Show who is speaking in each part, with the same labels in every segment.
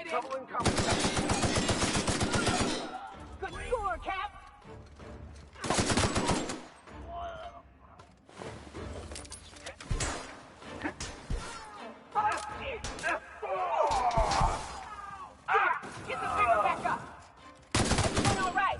Speaker 1: Trouble incoming.
Speaker 2: Good score, Cap! Get the finger back up! Everyone all right?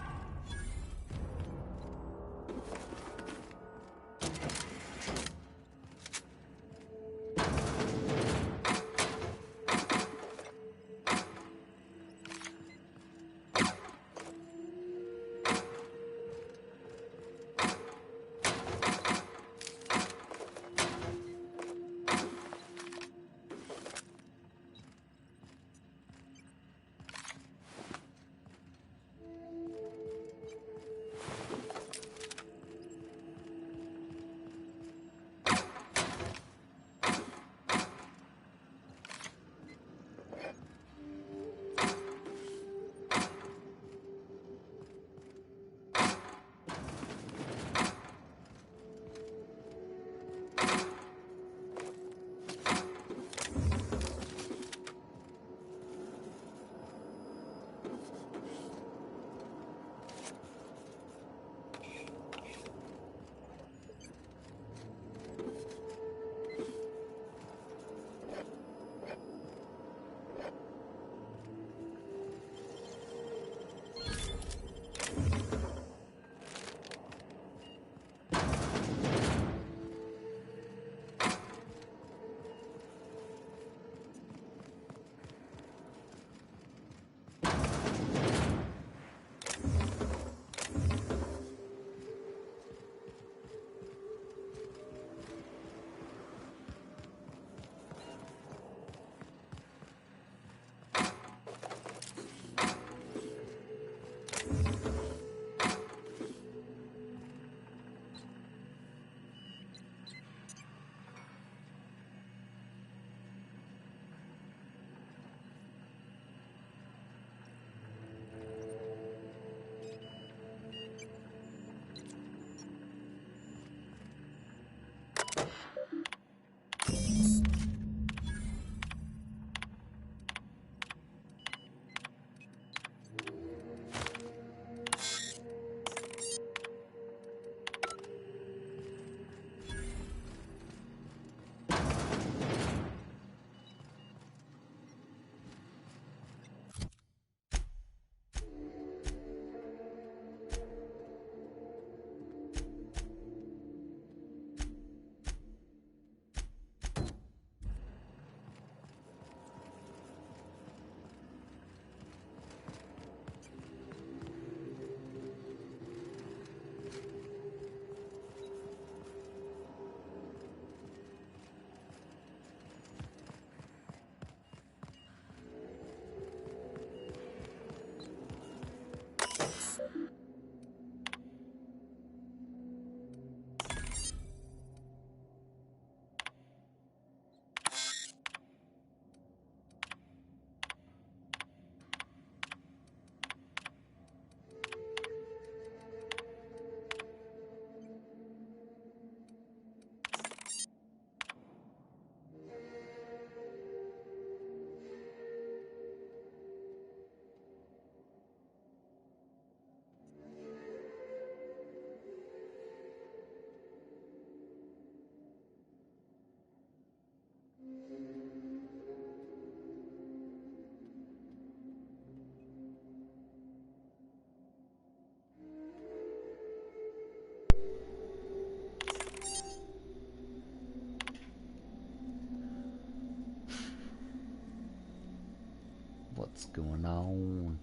Speaker 3: What's going on?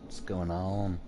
Speaker 3: What's going on?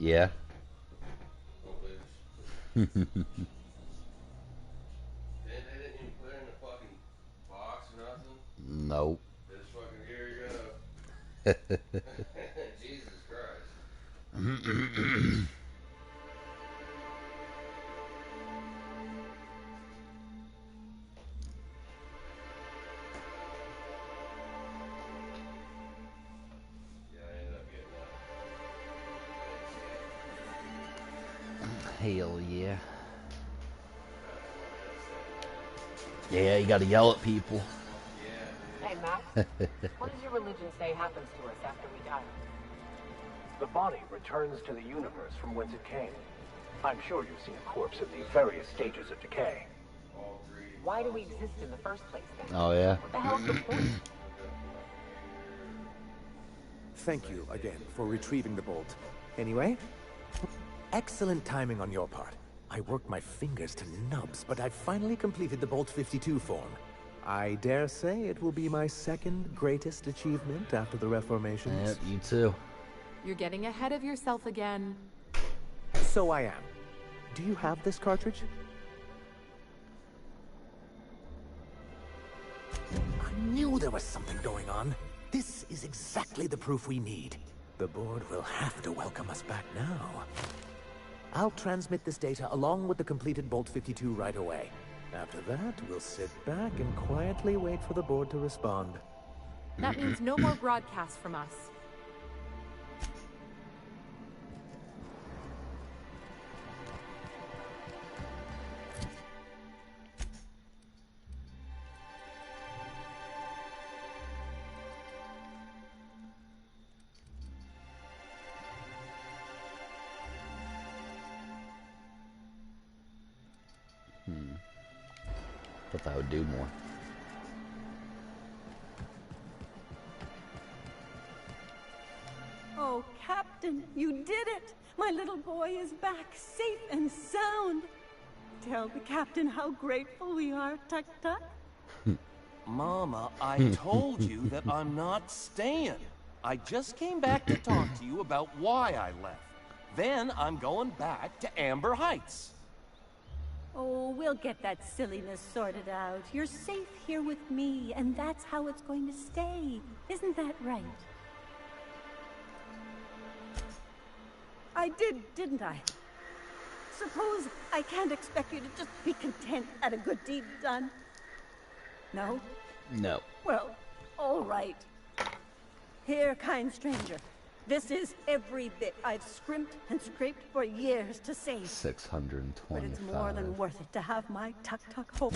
Speaker 3: Yeah.
Speaker 1: And they didn't even put it in a fucking box or nothing.
Speaker 3: Nope.
Speaker 1: They just fucking, here you go. Jesus Christ. Yeah, I ended up getting
Speaker 3: Hell yeah. Yeah, you gotta yell at people.
Speaker 2: Hey, Max. What does your religion say happens to us after we die?
Speaker 4: The body returns to the universe from whence it came. I'm sure you've seen a corpse at the various stages of decay.
Speaker 2: Why do we exist in the first place, then?
Speaker 3: Oh yeah.
Speaker 2: What the hell's the point?
Speaker 4: Thank you again for retrieving the bolt. Anyway, excellent timing on your part. I worked my fingers to nubs, but I finally completed the Bolt 52 form. I dare say it will be my second greatest achievement after the Reformations.
Speaker 3: Yep, you too.
Speaker 5: You're getting ahead of yourself again.
Speaker 4: So I am. Do you have this cartridge? I knew there was something going on. This is exactly the proof we need. The board will have to welcome us back now. I'll transmit this data along with the completed Bolt 52 right away. After that, we'll sit back and quietly wait for the board to respond.
Speaker 5: That means no more broadcasts from us.
Speaker 3: Thought that would do more.
Speaker 6: Oh, Captain, you did it! My little boy is back, safe and sound. Tell the Captain how grateful we are, Tuk Tuk.
Speaker 7: Mama, I told you that I'm not staying. I just came back to talk to you about why I left. Then I'm going back to Amber Heights.
Speaker 6: Oh, we'll get that silliness sorted out. You're safe here with me, and that's how it's going to stay. Isn't that right? I did, didn't I? Suppose I can't expect you to just be content at a good deed done. No?
Speaker 3: No.
Speaker 6: Well, all right. Here, kind stranger. This is every bit I've scrimped and scraped for years to save.
Speaker 3: 625.
Speaker 6: But it's more than worth it to have my Tuk Tuk home.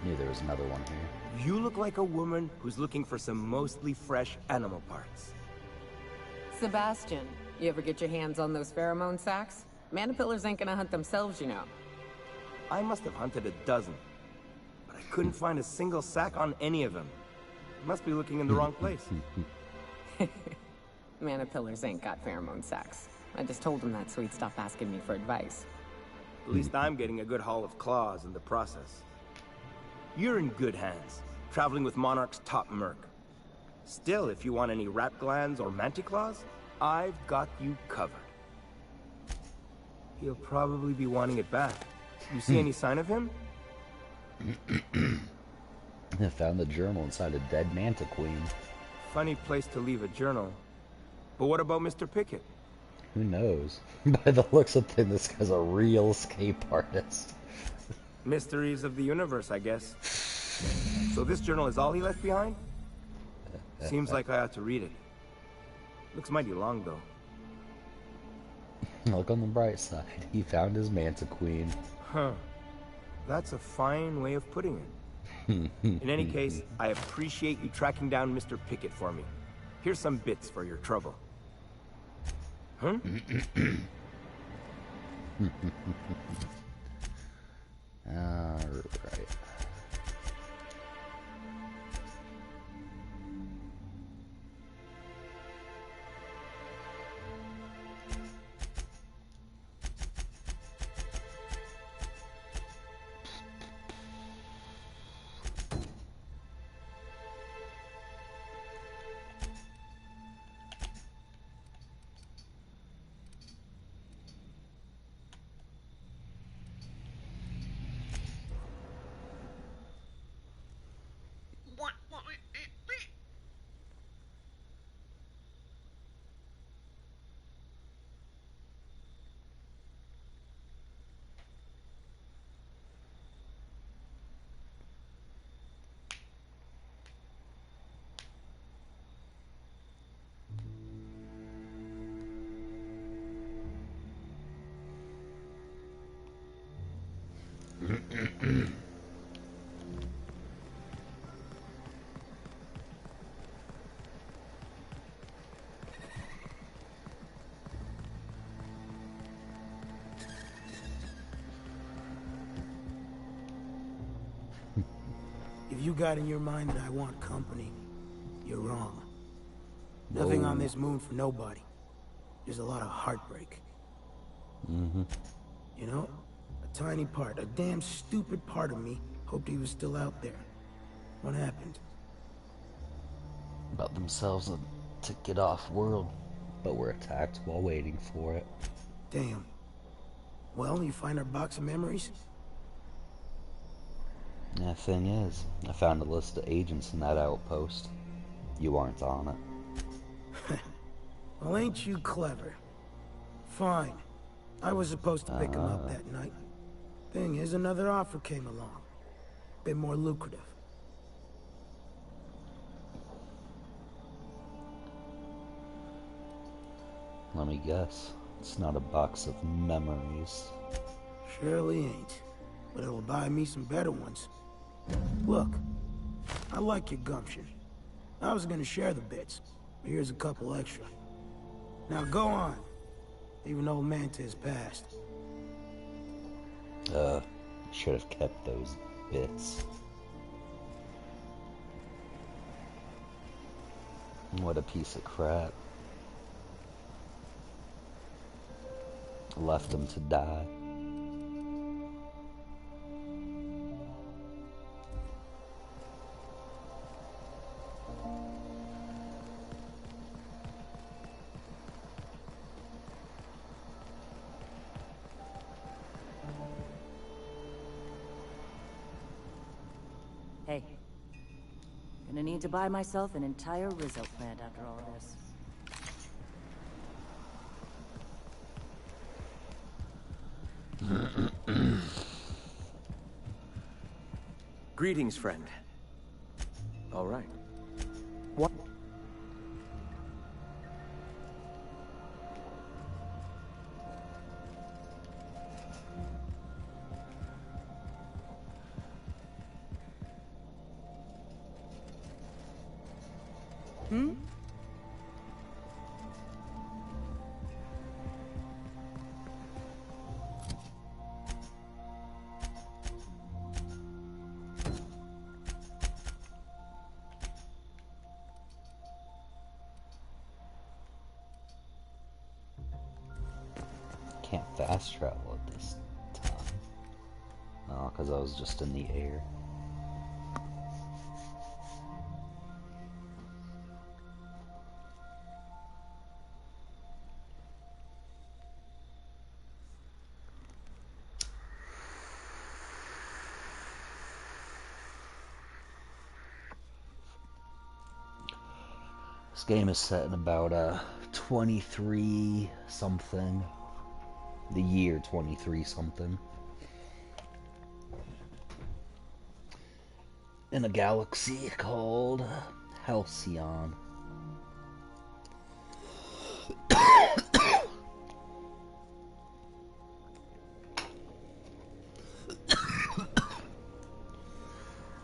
Speaker 3: Knew there was another one here.
Speaker 7: You look like a woman who's looking for some mostly fresh animal parts.
Speaker 2: Sebastian, you ever get your hands on those pheromone sacs? Manipillars ain't gonna hunt themselves, you know.
Speaker 7: I must have hunted a dozen, but I couldn't find a single sack on any of them. Must be looking in the wrong place.
Speaker 2: Manipillars ain't got pheromone sacs. I just told him that so he'd stop asking me for advice.
Speaker 8: At least I'm getting a good haul of claws in the process. You're in good hands, traveling with Monarch's top merc. Still, if you want any rat glands or manticlaws, I've got you covered. He'll probably be wanting it back. You see any sign of him?
Speaker 3: I found the journal inside a dead Manta Queen.
Speaker 8: Funny place to leave a journal. But what about Mr. Pickett?
Speaker 3: Who knows? By the looks of things, this guy's a real escape artist.
Speaker 8: Mysteries of the universe, I guess. So this journal is all he left behind? Seems like I ought to read it. Looks mighty long, though.
Speaker 3: Look on the bright side. He found his Manta Queen.
Speaker 8: Huh. That's a fine way of putting it. In any case, I appreciate you tracking down Mr. Pickett for me. Here's some bits for your trouble. Huh?
Speaker 3: Alright.
Speaker 9: If you got in your mind that I want company, you're wrong. Nothing on this moon for nobody. There's a lot of heartbreak.
Speaker 3: Mm-hmm.
Speaker 9: You know? A tiny part, a damn stupid part of me hoped he was still out there. What happened?
Speaker 3: About themselves a ticket off world, but were attacked while waiting for it.
Speaker 9: Damn. Well, you find our box of memories?
Speaker 3: The thing is, I found a list of agents in that outpost. You aren't on it.
Speaker 9: Well, ain't you clever? Fine. I was supposed to pick him up that night. Thing is, another offer came along. Bit more lucrative.
Speaker 3: Let me guess. It's not a box of memories.
Speaker 9: Surely ain't. But it'll buy me some better ones. Look, I like your gumption. I was gonna share the bits, but here's a couple extra. Now go on. Even old Manta is passed.
Speaker 3: Should have kept those bits. What a piece of crap. Left him to die.
Speaker 10: Hey, gonna need to buy myself an entire Rizzo plant after all this.
Speaker 7: Greetings, friend. All right. What?
Speaker 6: Hmm?
Speaker 3: Can't fast travel at this time. not, because I was just in the air. This game is set in about 23 something. The year 23 something. In a galaxy called Halcyon.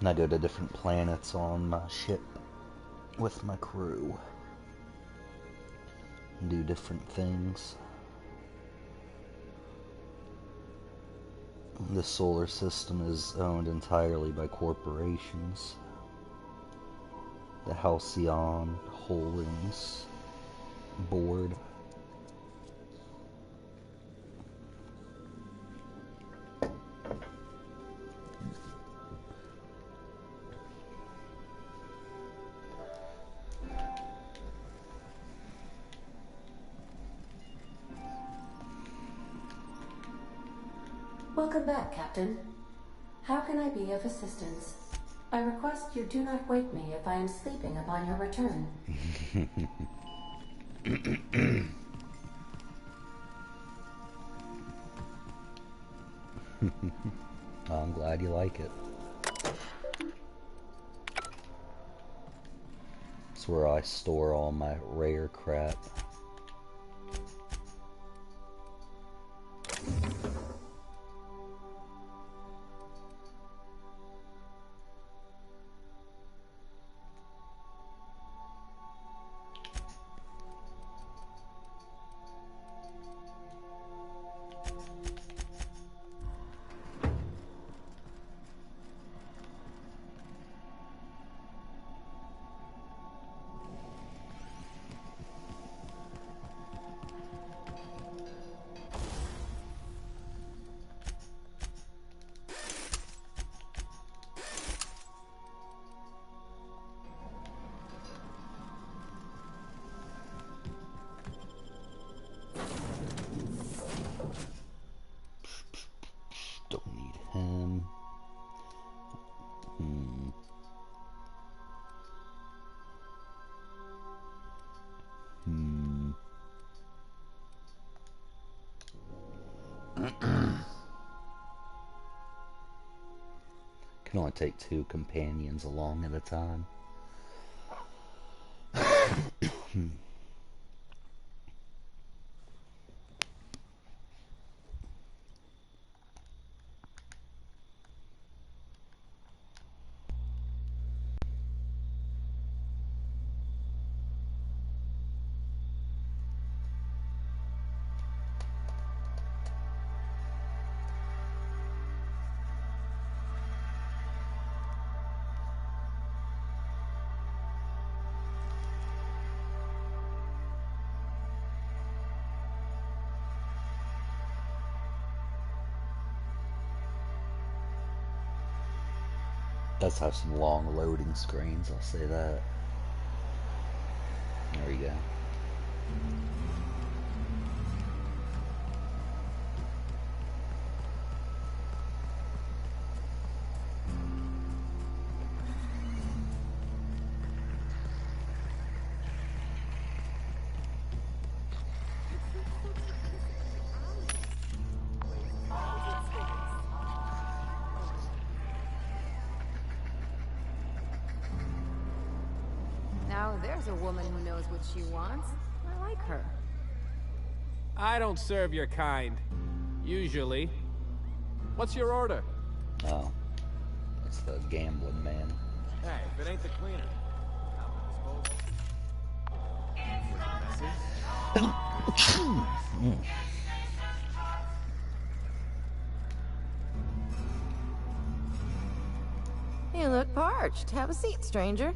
Speaker 3: And I go to different planets on my ship with my crew. And do different things. The solar system is owned entirely by corporations. The Halcyon Holdings Board.
Speaker 11: Welcome back, Captain. How can I be of assistance? I request you do not wake me if I am sleeping upon your return.
Speaker 3: I'm glad you like it. It's where I store all my rare crap. Don't need him. Can only take 2 companions along at a time. Does have some long loading screens, I'll say that. There we go.
Speaker 2: Now there's a woman who knows what she wants. I like her.
Speaker 12: I don't serve your kind. Usually. What's your order?
Speaker 3: Oh. It's the gambling man.
Speaker 12: Hey, if it ain't the cleaner.
Speaker 2: You look parched. Have a seat, stranger.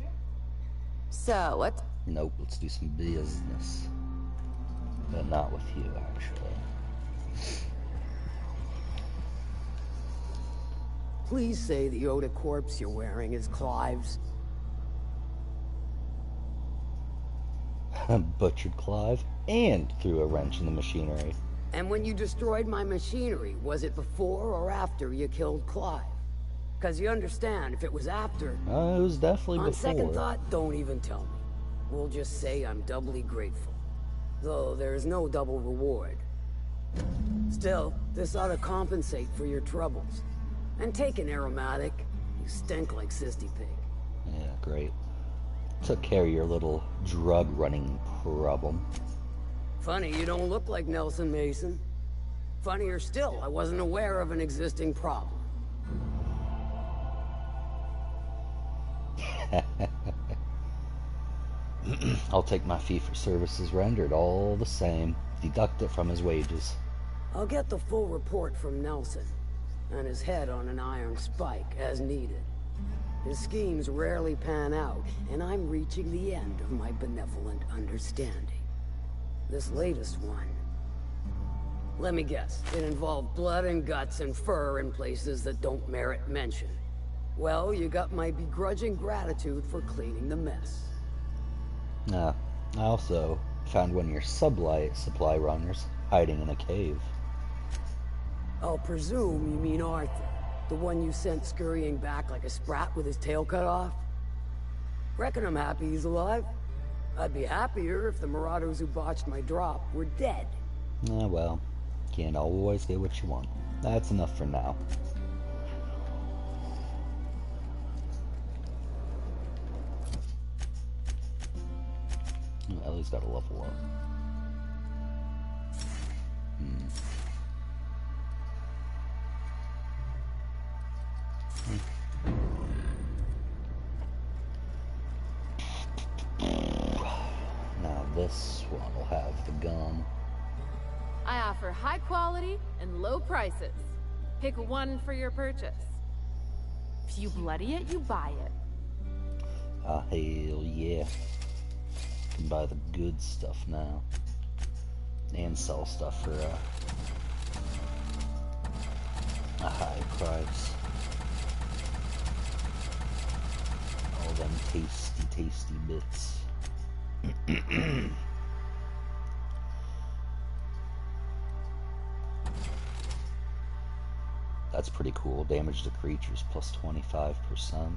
Speaker 2: So, what?
Speaker 3: Nope, let's do some business. But not with you, actually.
Speaker 13: Please say the Yoda corpse you're wearing is Clive's.
Speaker 3: Butchered Clive and threw a wrench in the machinery.
Speaker 13: And when you destroyed my machinery, was it before or after you killed Clive? Because you understand, if it was after...
Speaker 3: It was definitely
Speaker 13: on
Speaker 3: before.
Speaker 13: On second thought, don't even tell me. We'll just say I'm doubly grateful. Though there's no double reward. Still, this ought to compensate for your troubles. And take an aromatic. You stink like Sissy Pig.
Speaker 3: Yeah, great. Took care of your little drug-running problem.
Speaker 13: Funny you don't look like Nelson Mason. Funnier still, I wasn't aware of an existing problem.
Speaker 3: I'll take my fee for services rendered all the same. Deduct it from his wages.
Speaker 13: I'll get the full report from Nelson, and his head on an iron spike as needed. His schemes rarely pan out, and I'm reaching the end of my benevolent understanding. This latest one... let me guess, it involved blood and guts and fur in places that don't merit mention. Well, you got my begrudging gratitude for cleaning the mess.
Speaker 3: I also found one of your sublight supply runners hiding in a cave.
Speaker 13: I'll presume you mean Arthur, the one you sent scurrying back like a sprat with his tail cut off? Reckon I'm happy he's alive. I'd be happier if the marauders who botched my drop were dead.
Speaker 3: Well, can't always get what you want. That's enough for now. Ellie's got to level up. Now this one will have the gun.
Speaker 5: I offer high quality and low prices. Pick one for your purchase. If you bloody it, you buy it.
Speaker 3: Ah, hell yeah. Can buy the good stuff now. And sell stuff for a high price. All them tasty, tasty bits. That's pretty cool. Damage to creatures plus 25%.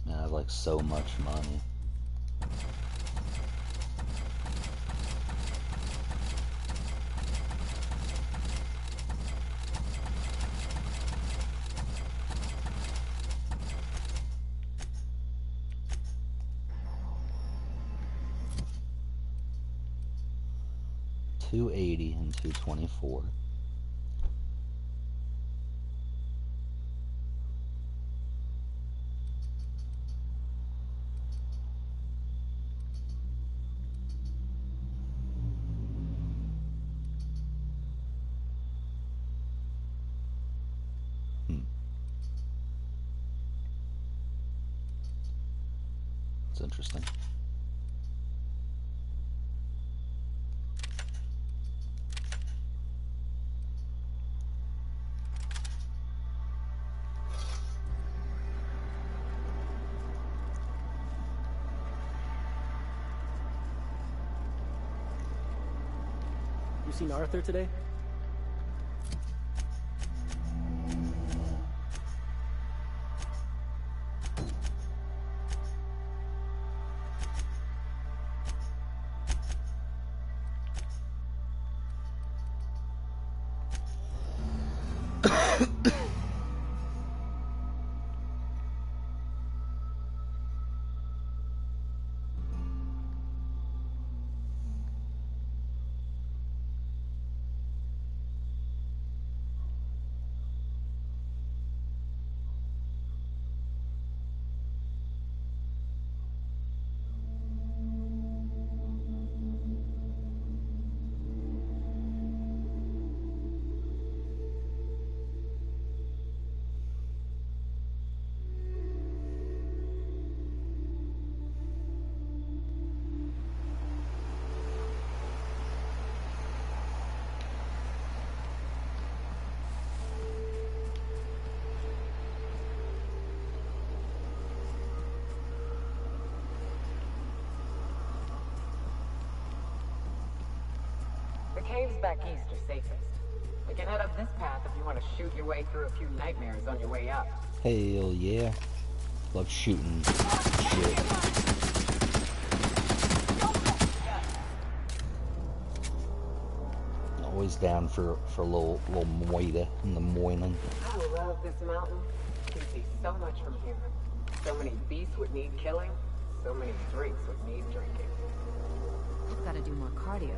Speaker 3: Man, I have like so much money. $280 and $224. It's interesting.
Speaker 14: You seen Arthur today?
Speaker 2: caves back east are safest. We can head up this path if you want to shoot your way through a few nightmares on your way up.
Speaker 3: Hell yeah. Love shooting shit. Always down for a little moida in the morning.
Speaker 2: I love this mountain. You can see so much from here. So many beasts would need killing. So many drinks would need drinking.
Speaker 10: I've got to do more cardio.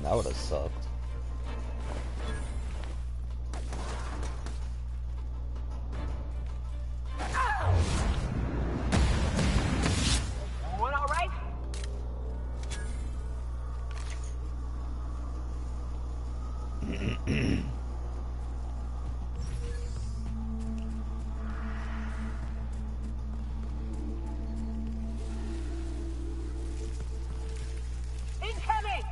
Speaker 3: That would have sucked.
Speaker 2: Everyone all right? Incoming!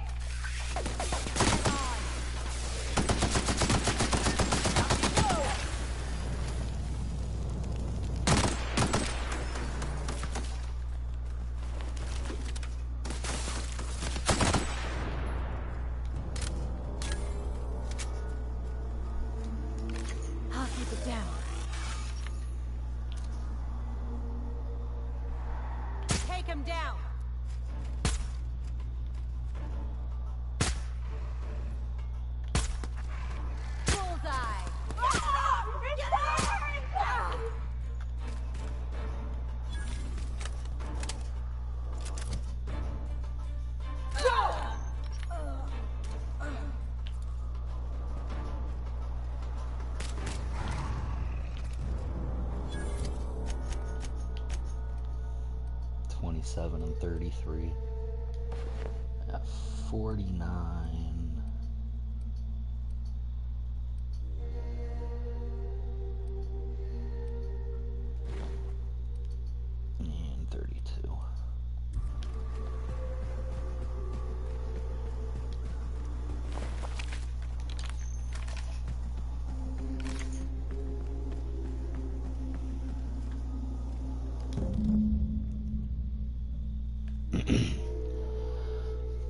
Speaker 3: 27 and 33. At 49. And 32.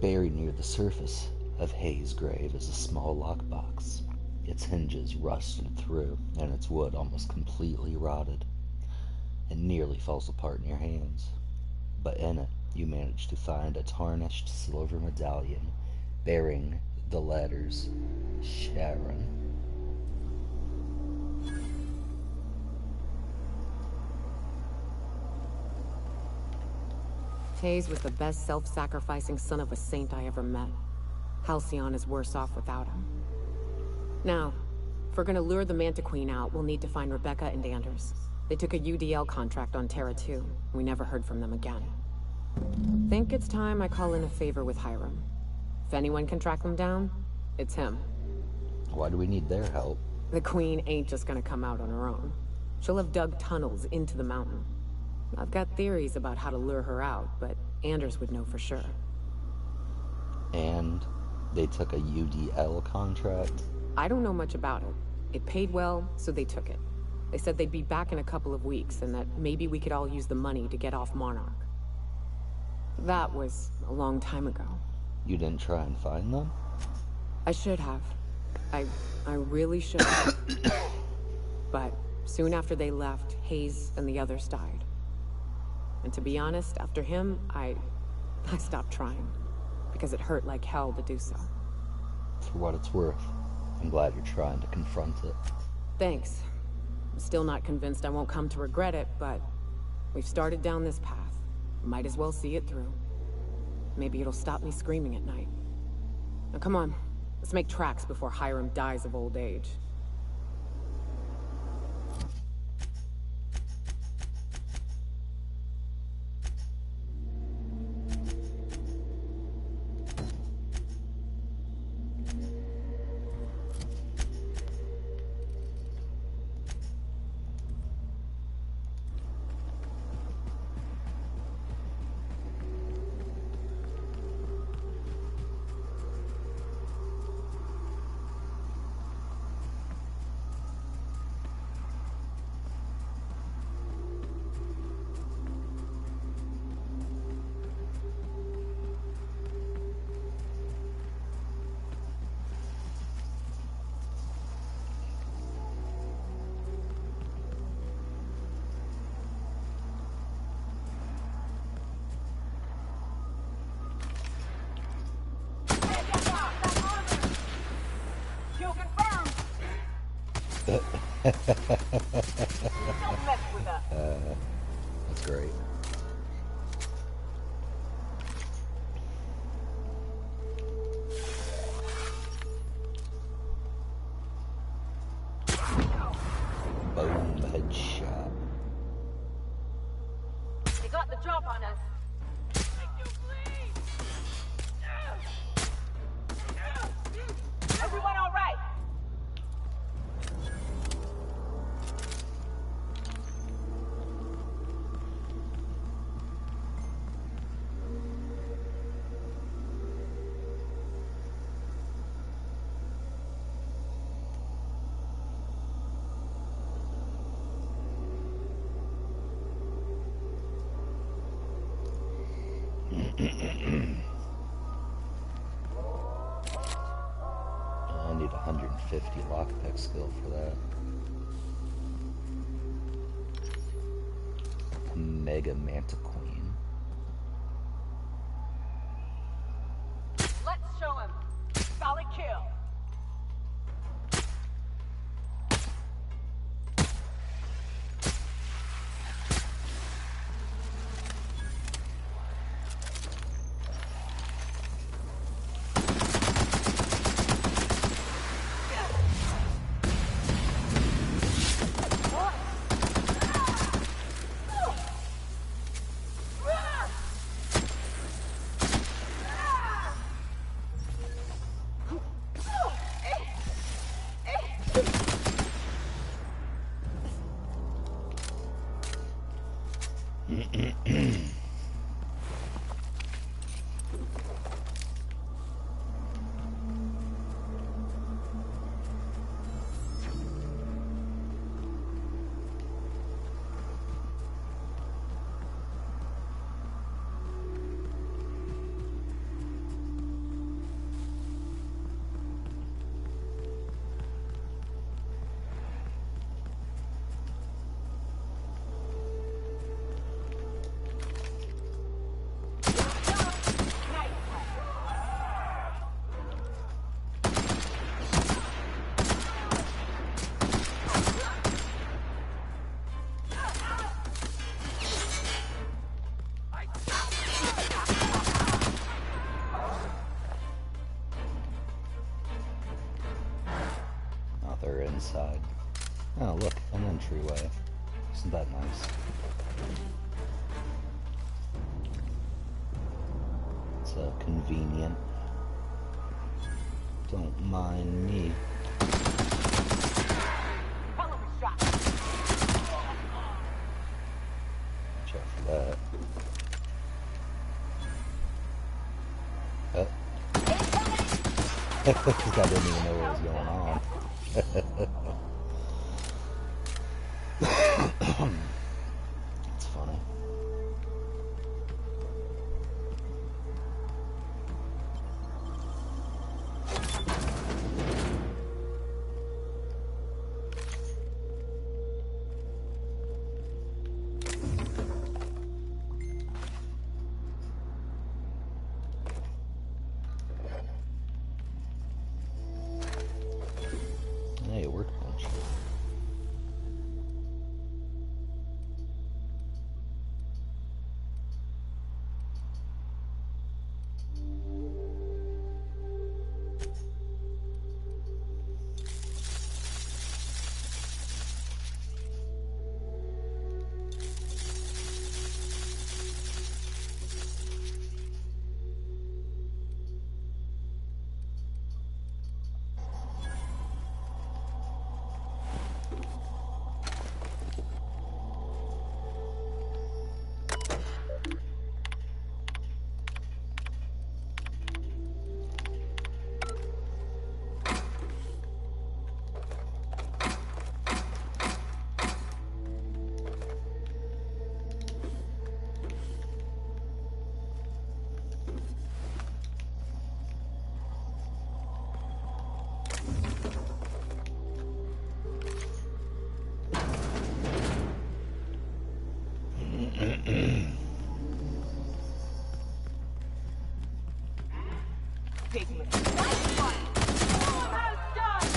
Speaker 3: Buried near the surface of Hayes' grave is a small lockbox. Its hinges rusted through, and its wood almost completely rotted. It nearly falls apart in your hands. But in it, you manage to find a tarnished silver medallion bearing the letters Sharon.
Speaker 2: Hayes was the best self-sacrificing son of a saint I ever met. Halcyon is worse off without him. Now, if we're gonna lure the Manta Queen out, we'll need to find Rebecca and Anders. They took a UDL contract on Terra 2. We never heard from them again. Think it's time I call in a favor with Hiram. If anyone can track them down, it's him.
Speaker 3: Why do we need their help?
Speaker 2: The Queen ain't just gonna come out on her own. She'll have dug tunnels into the mountain. I've got theories about how to lure her out, but Anders would know for sure.
Speaker 3: And they took a UDL contract?
Speaker 2: I don't know much about it. It paid well, so they took it. They said they'd be back in a couple of weeks, and that maybe we could all use the money to get off Monarch. That was a long time ago.
Speaker 3: You didn't try and find them?
Speaker 2: I should have. I really should have. But soon after they left, Hayes and the others died. And to be honest, after him, I stopped trying. Because it hurt like hell to do so.
Speaker 3: For what it's worth, I'm glad you're trying to confront it.
Speaker 2: Thanks. I'm still not convinced I won't come to regret it, but we've started down this path. Might as well see it through. Maybe it'll stop me screaming at night. Now come on, let's make tracks before Hiram dies of old age.
Speaker 6: mess with us.
Speaker 3: That's great. Boom, headshot.
Speaker 6: They got the drop on us. Everyone all right?
Speaker 3: I need 150 lockpick skill for that. Mega Mantiqueen.
Speaker 6: Let's show him. Solid kill.
Speaker 3: They're inside. Oh, look, an entryway. Isn't that nice? It's convenient. Don't mind me. Watch out for that. This guy didn't even know what was going on. It's funny. Hey, it worked a bunch.
Speaker 6: Pigment. Nice one. Almost done.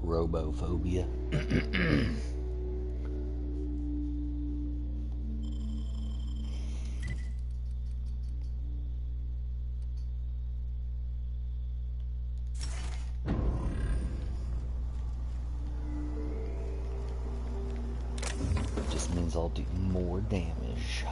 Speaker 3: Robophobia. Just means I'll do more damage.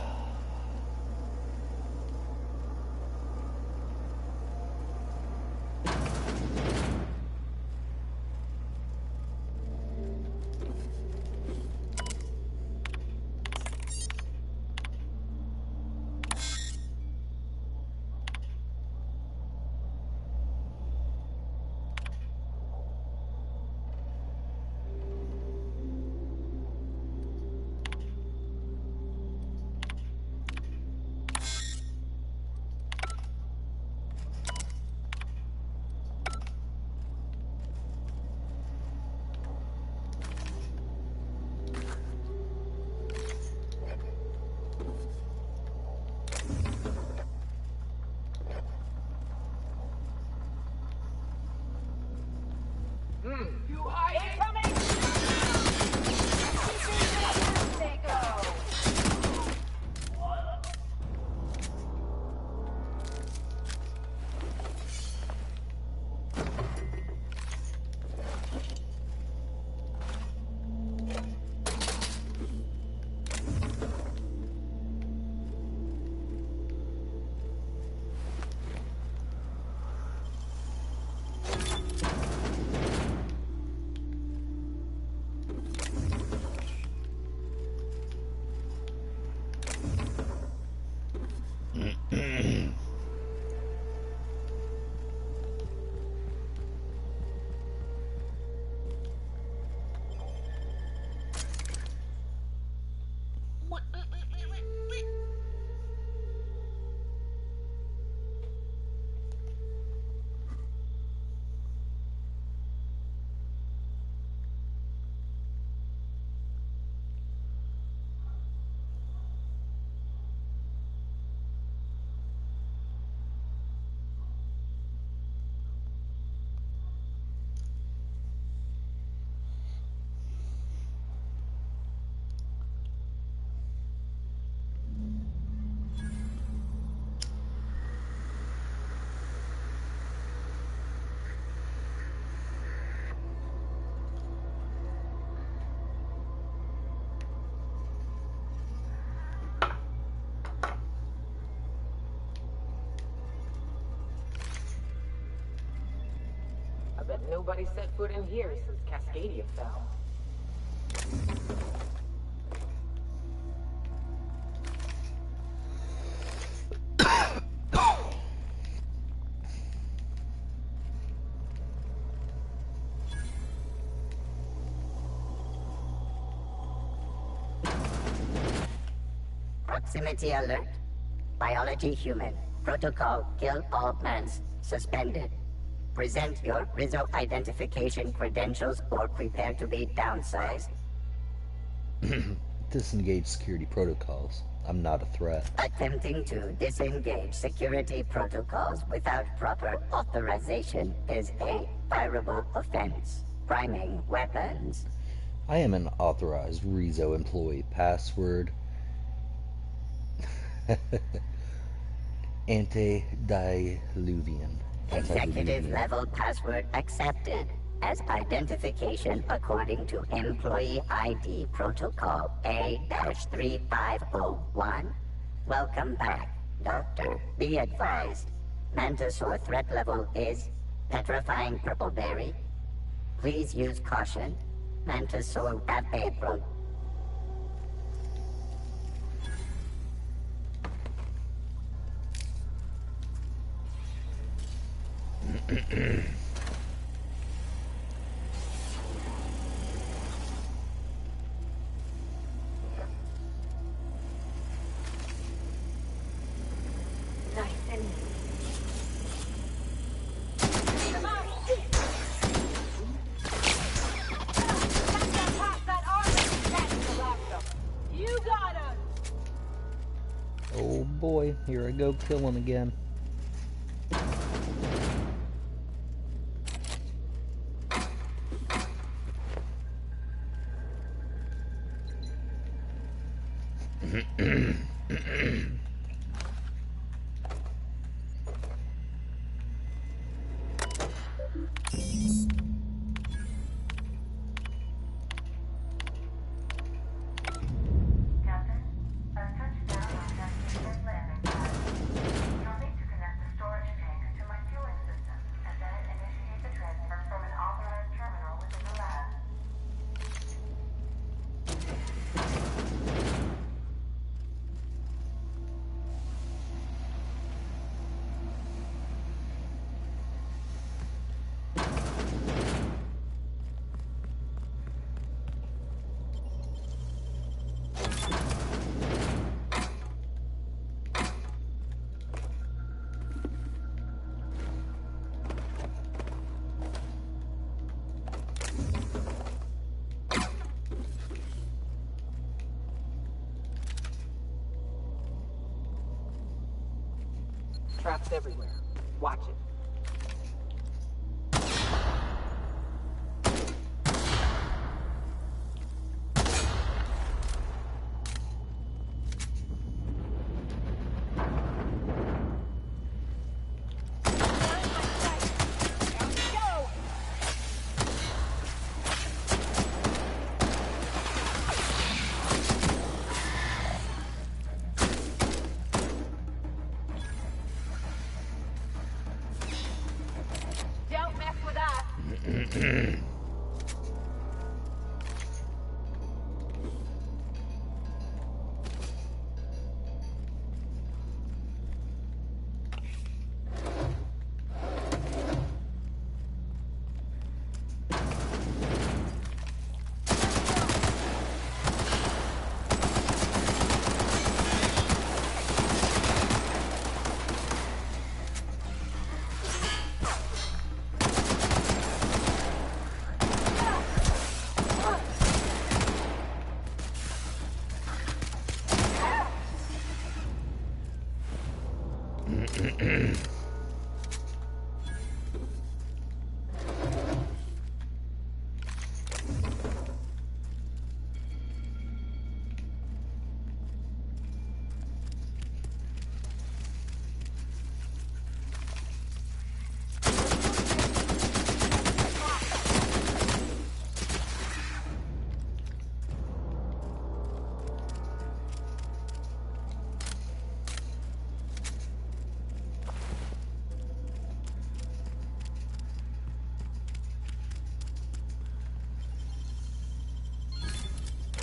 Speaker 2: Bet nobody set foot in here since Cascadia fell.
Speaker 15: Proximity alert. Biology human. Protocol kill all plants. Suspended. Present your Rizzo identification credentials or prepare to be downsized.
Speaker 3: Disengage security protocols. I'm not a threat.
Speaker 15: Attempting to disengage security protocols without proper authorization is a fireable offense. Priming weapons.
Speaker 3: I am an authorized Rizzo employee. Password Antediluvian.
Speaker 15: Executive level password accepted as identification according to Employee ID Protocol A-3501. Welcome back, Doctor. Be advised, Mantisaur threat level is petrifying purple berry. Please use caution. Mantisaur have a
Speaker 3: Oh boy, here I go killing again.
Speaker 16: Traps everywhere. Watch it.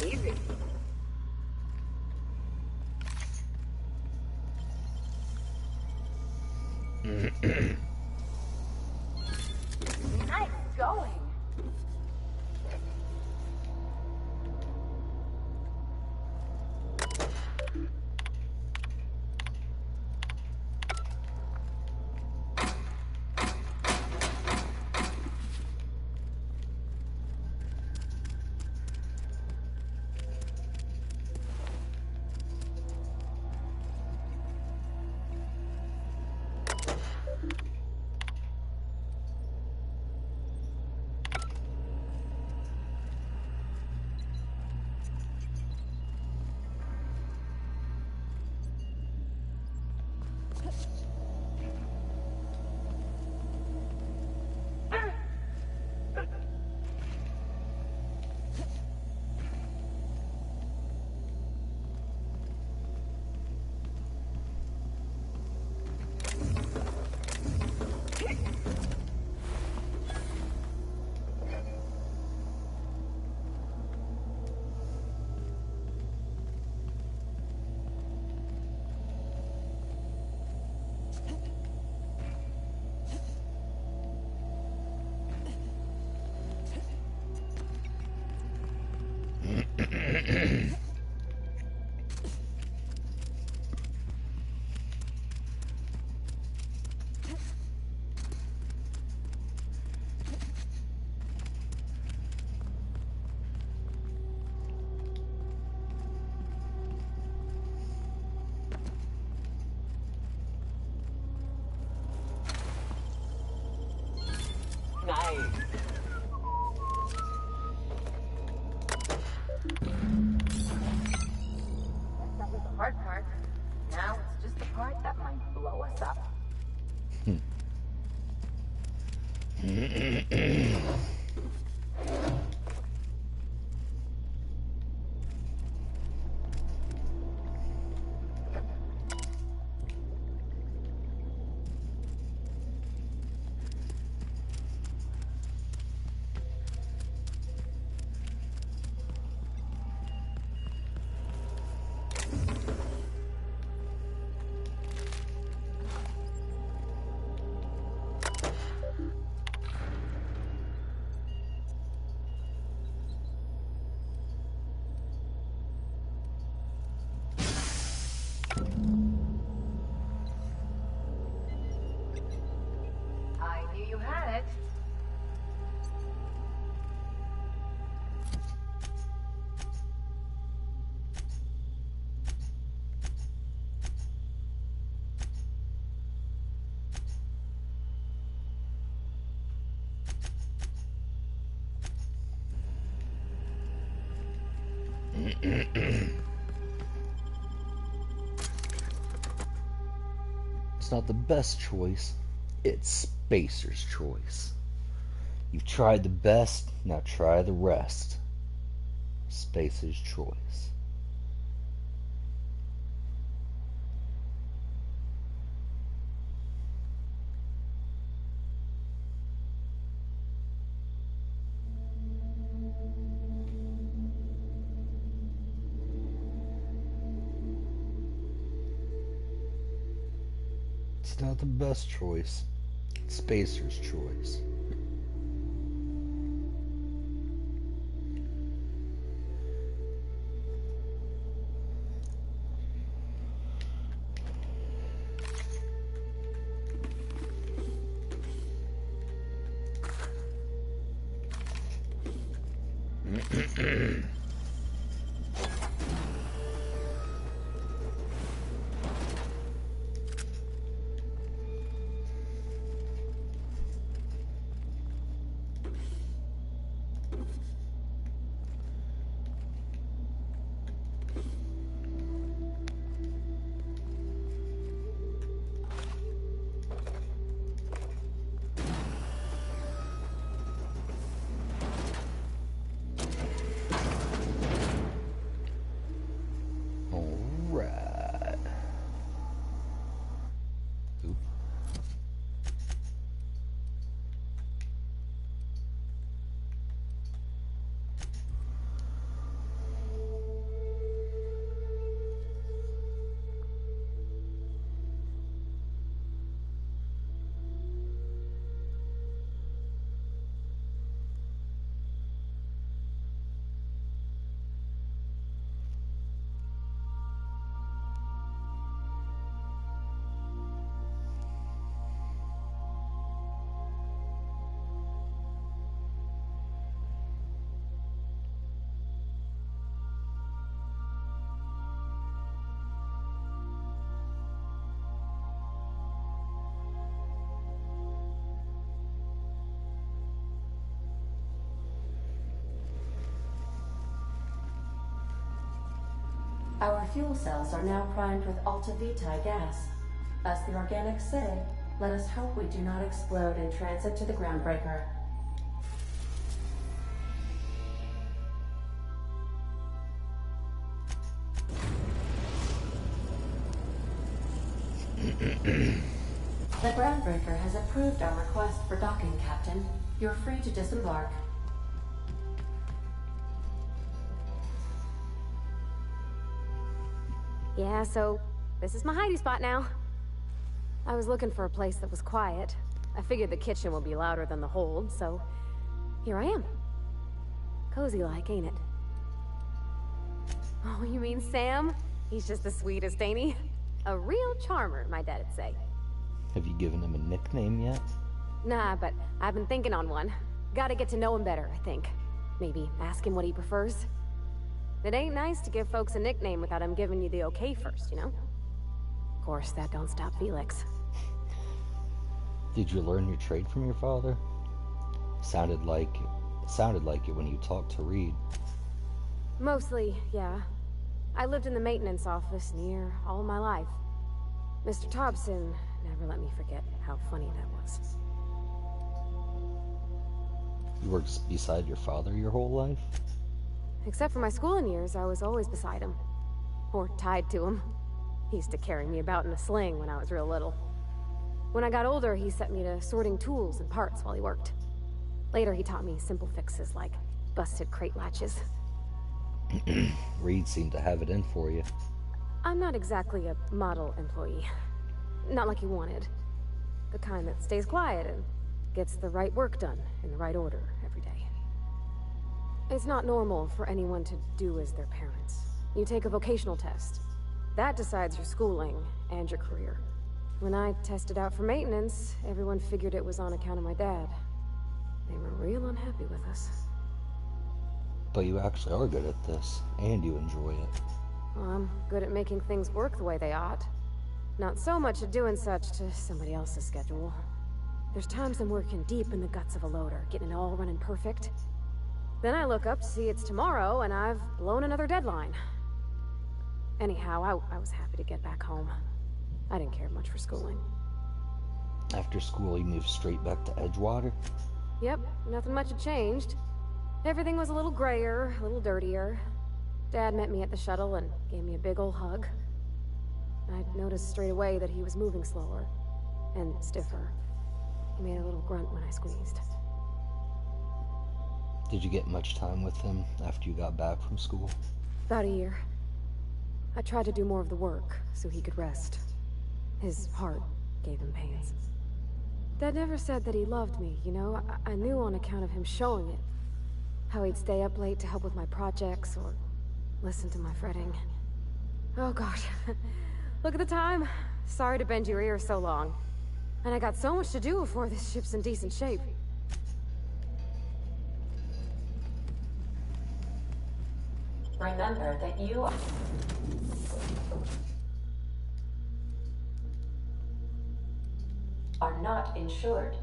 Speaker 16: Easy. Nice going.
Speaker 17: I knew you had it.
Speaker 3: It's not the best choice, it's Spacer's choice. You've tried the best, now try the rest. Spacer's choice. It's not the best choice. It's Spacer's choice.
Speaker 11: Our fuel cells are now primed with Alta Vitae gas. As the organics say, let us hope we do not explode in transit to the groundbreaker. The groundbreaker has approved our request for docking, Captain. You're free to disembark.
Speaker 18: Yeah, so this is my hidey spot now. I was looking for a place that was quiet. I figured the kitchen will be louder than the hold, so here I am. Cozy like, ain't it? Oh, you mean Sam? He's just the sweetest, ain't he? A real charmer, my dad'd say.
Speaker 3: Have you given him a nickname yet?
Speaker 18: Nah, but I've been thinking on one. Gotta get to know him better, I think. Maybe ask him what he prefers. It ain't nice to give folks a nickname without him giving you the okay first, you know? Of course, that don't stop Felix.
Speaker 3: Did you learn your trade from your father? Sounded like it when you talked to Reed.
Speaker 18: Mostly, yeah. I lived in the maintenance office near all my life. Mr. Thompson never let me forget how funny that was.
Speaker 3: You worked beside your father your whole life?
Speaker 18: Except for my schooling years, I was always beside him. Or tied to him. He used to carry me about in a sling when I was real little. When I got older, he set me to sorting tools and parts while he worked. Later, he taught me simple fixes like busted crate latches.
Speaker 3: Reed seemed to have it in for you.
Speaker 18: I'm not exactly a model employee. Not like he wanted. The kind that stays quiet and gets the right work done in the right order every day. It's not normal for anyone to do as their parents. You take a vocational test. That decides your schooling and your career. When I tested out for maintenance, everyone figured it was on account of my dad. They were real unhappy with us.
Speaker 3: But you actually are good at this, and you enjoy it.
Speaker 18: Well, I'm good at making things work the way they ought. Not so much at doing such to somebody else's schedule. There's times I'm working deep in the guts of a loader, getting it all running perfect. Then I look up to see it's tomorrow, and I've blown another deadline. Anyhow, I was happy to get back home. I didn't care much for schooling.
Speaker 3: After school, you moved straight back to Edgewater?
Speaker 18: Yep, nothing much had changed. Everything was a little grayer, a little dirtier. Dad met me at the shuttle and gave me a big ol' hug. I noticed straight away that he was moving slower and stiffer. He made a little grunt when I squeezed.
Speaker 3: Did you get much time with him after you got back from school?
Speaker 18: About a year. I tried to do more of the work so he could rest. His heart gave him pains. Dad never said that he loved me, you know? I knew on account of him showing it. How he'd stay up late to help with my projects or listen to my fretting. Oh gosh. Look at the time. Sorry to bend your ear so long. And I got so much to do before this ship's in decent shape.
Speaker 11: Remember that you are not insured.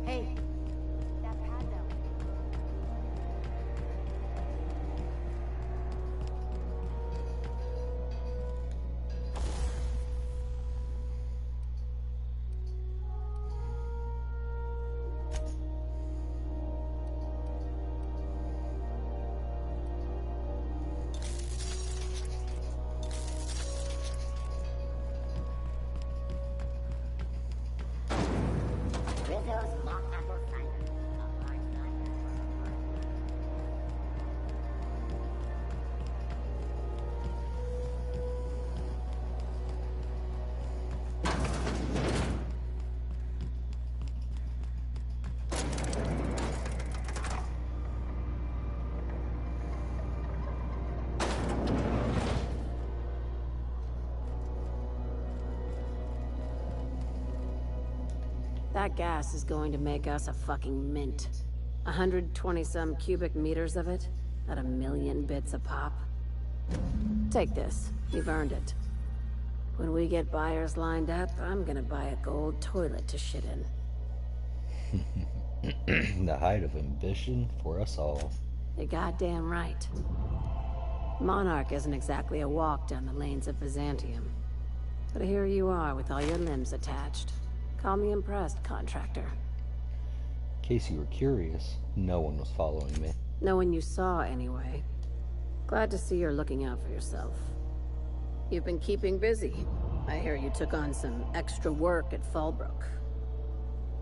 Speaker 6: Hey, that pad down.
Speaker 15: Rizzo's mock apple cider. A hard cider.
Speaker 13: That gas is going to make us a fucking mint. 120-some cubic meters of it, at 1,000,000 bits a pop. Take this. You've earned it. When we get buyers lined up, I'm gonna buy a gold toilet to shit in.
Speaker 3: The height of ambition for us all.
Speaker 13: You're goddamn right. Monarch isn't exactly a walk down the lanes of Byzantium. But here you are with all your limbs attached. Call me impressed, contractor.
Speaker 3: In case you were curious, no one was following me.
Speaker 13: No one you saw, anyway. Glad to see you're looking out for yourself. You've been keeping busy. I hear you took on some extra work at Fallbrook.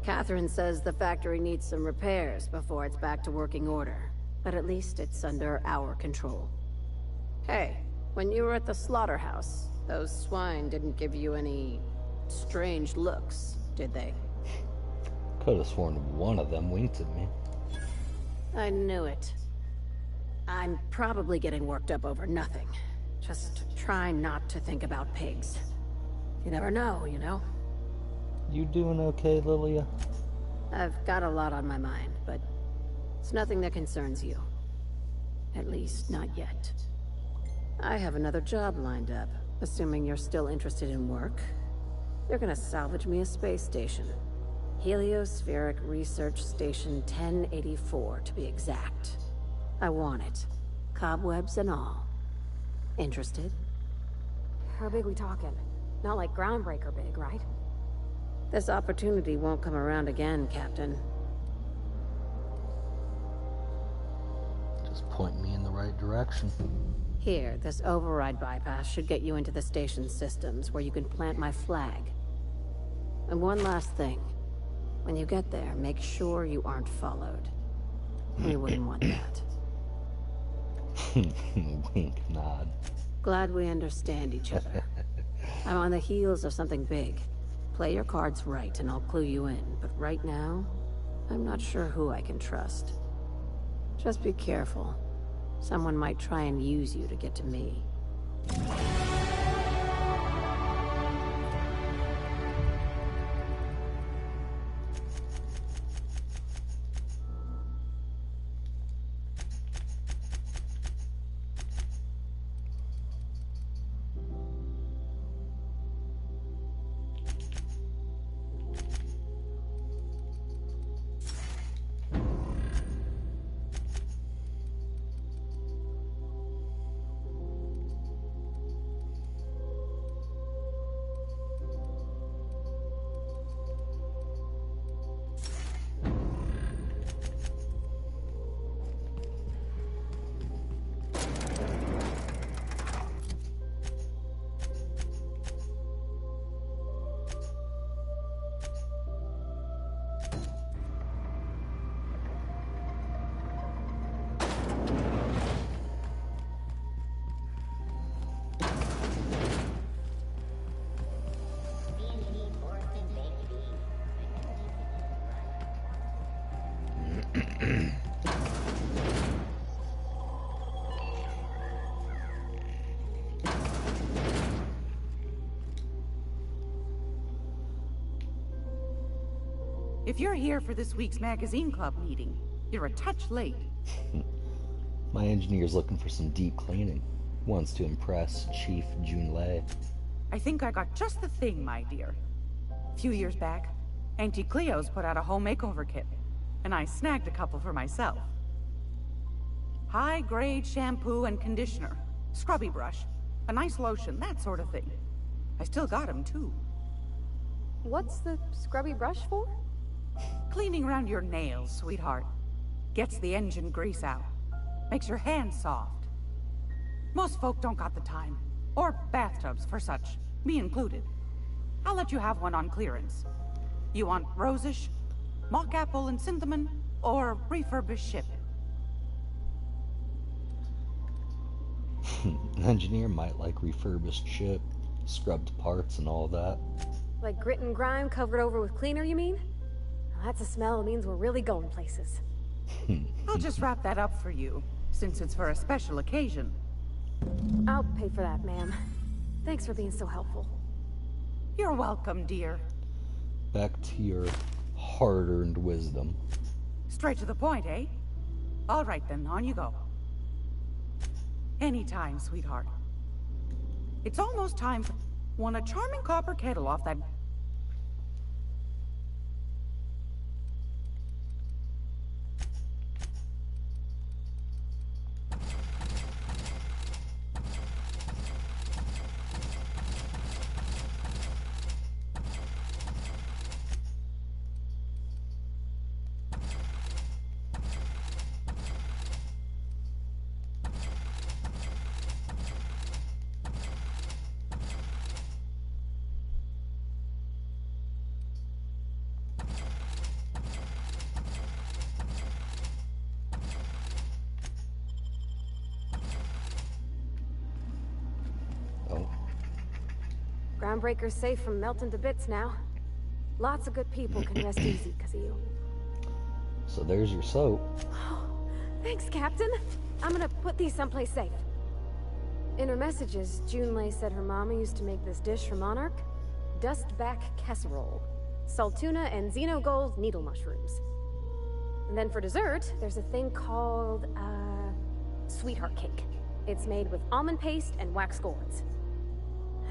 Speaker 13: Catherine says the factory needs some repairs before it's back to working order. But at least it's under our control. Hey, when you were at the slaughterhouse, Those swine didn't give you any strange looks, did they?
Speaker 3: Could have sworn one of them winked at me.
Speaker 13: I knew it. I'm probably getting worked up over nothing. Just try not to think about pigs. You never know, you know?
Speaker 3: You doing okay, Lilia?
Speaker 13: I've got a lot on my mind, but it's nothing that concerns you. At least, not yet. I have another job lined up, assuming you're still interested in work. They're gonna salvage me a space station. Heliospheric Research Station 1084, to be exact. I want it. Cobwebs and all. Interested?
Speaker 18: How big we talking? Not like groundbreaker big, right?
Speaker 13: This opportunity won't come around again, Captain.
Speaker 3: Just point me in the right direction.
Speaker 13: Here, this override bypass should get you into the station's systems, where you can plant my flag. And one last thing. When you get there, make sure you aren't followed. We wouldn't want that.
Speaker 3: Wink, nod.
Speaker 13: Glad we understand each other. I'm on the heels of something big. Play your cards right and I'll clue you in, but right now, I'm not sure who I can trust. Just be careful. Someone might try and use you to get to me.
Speaker 19: If you're here for this week's magazine club meeting, you're a touch late.
Speaker 3: My engineer's looking for some deep cleaning. Wants to impress Chief Junlei.
Speaker 19: I think I got just the thing, my dear. A few years back, Auntie Cleo's put out a home makeover kit, and I snagged a couple for myself. High-grade shampoo and conditioner, scrubby brush, a nice lotion, that sort of thing. I still got 'em, too.
Speaker 18: What's the scrubby brush for?
Speaker 19: Cleaning around your nails, sweetheart. Gets the engine grease out. Makes your hands soft. Most folk don't got the time. Or bathtubs for such, me included. I'll let you have one on clearance. You want rosish, mock apple and cinnamon, or refurbished ship?
Speaker 3: An engineer might like refurbished ship, scrubbed parts and all that.
Speaker 18: Like grit and grime covered over with cleaner, you mean? Well, that's a smell that means we're really going places.
Speaker 19: I'll just wrap that up for you, since it's for a special occasion.
Speaker 18: I'll pay for that, ma'am. Thanks for being so helpful.
Speaker 19: You're welcome, dear.
Speaker 3: Back to your hard-earned wisdom.
Speaker 19: Straight to the point, eh? All right then, on you go. Anytime, sweetheart. It's almost time for... Want a charming copper kettle off that...
Speaker 18: Groundbreaker's safe from melting to bits now. Lots of good people can rest easy because of you.
Speaker 3: So there's your soap.
Speaker 18: Thanks, Captain. I'm gonna put these someplace safe. In her messages, Junlei said her mama used to make this dish for Monarch. Dustback casserole. Salt tuna and xenogold needle mushrooms. And then for dessert, there's a thing called, sweetheart cake. It's made with almond paste and wax gourds.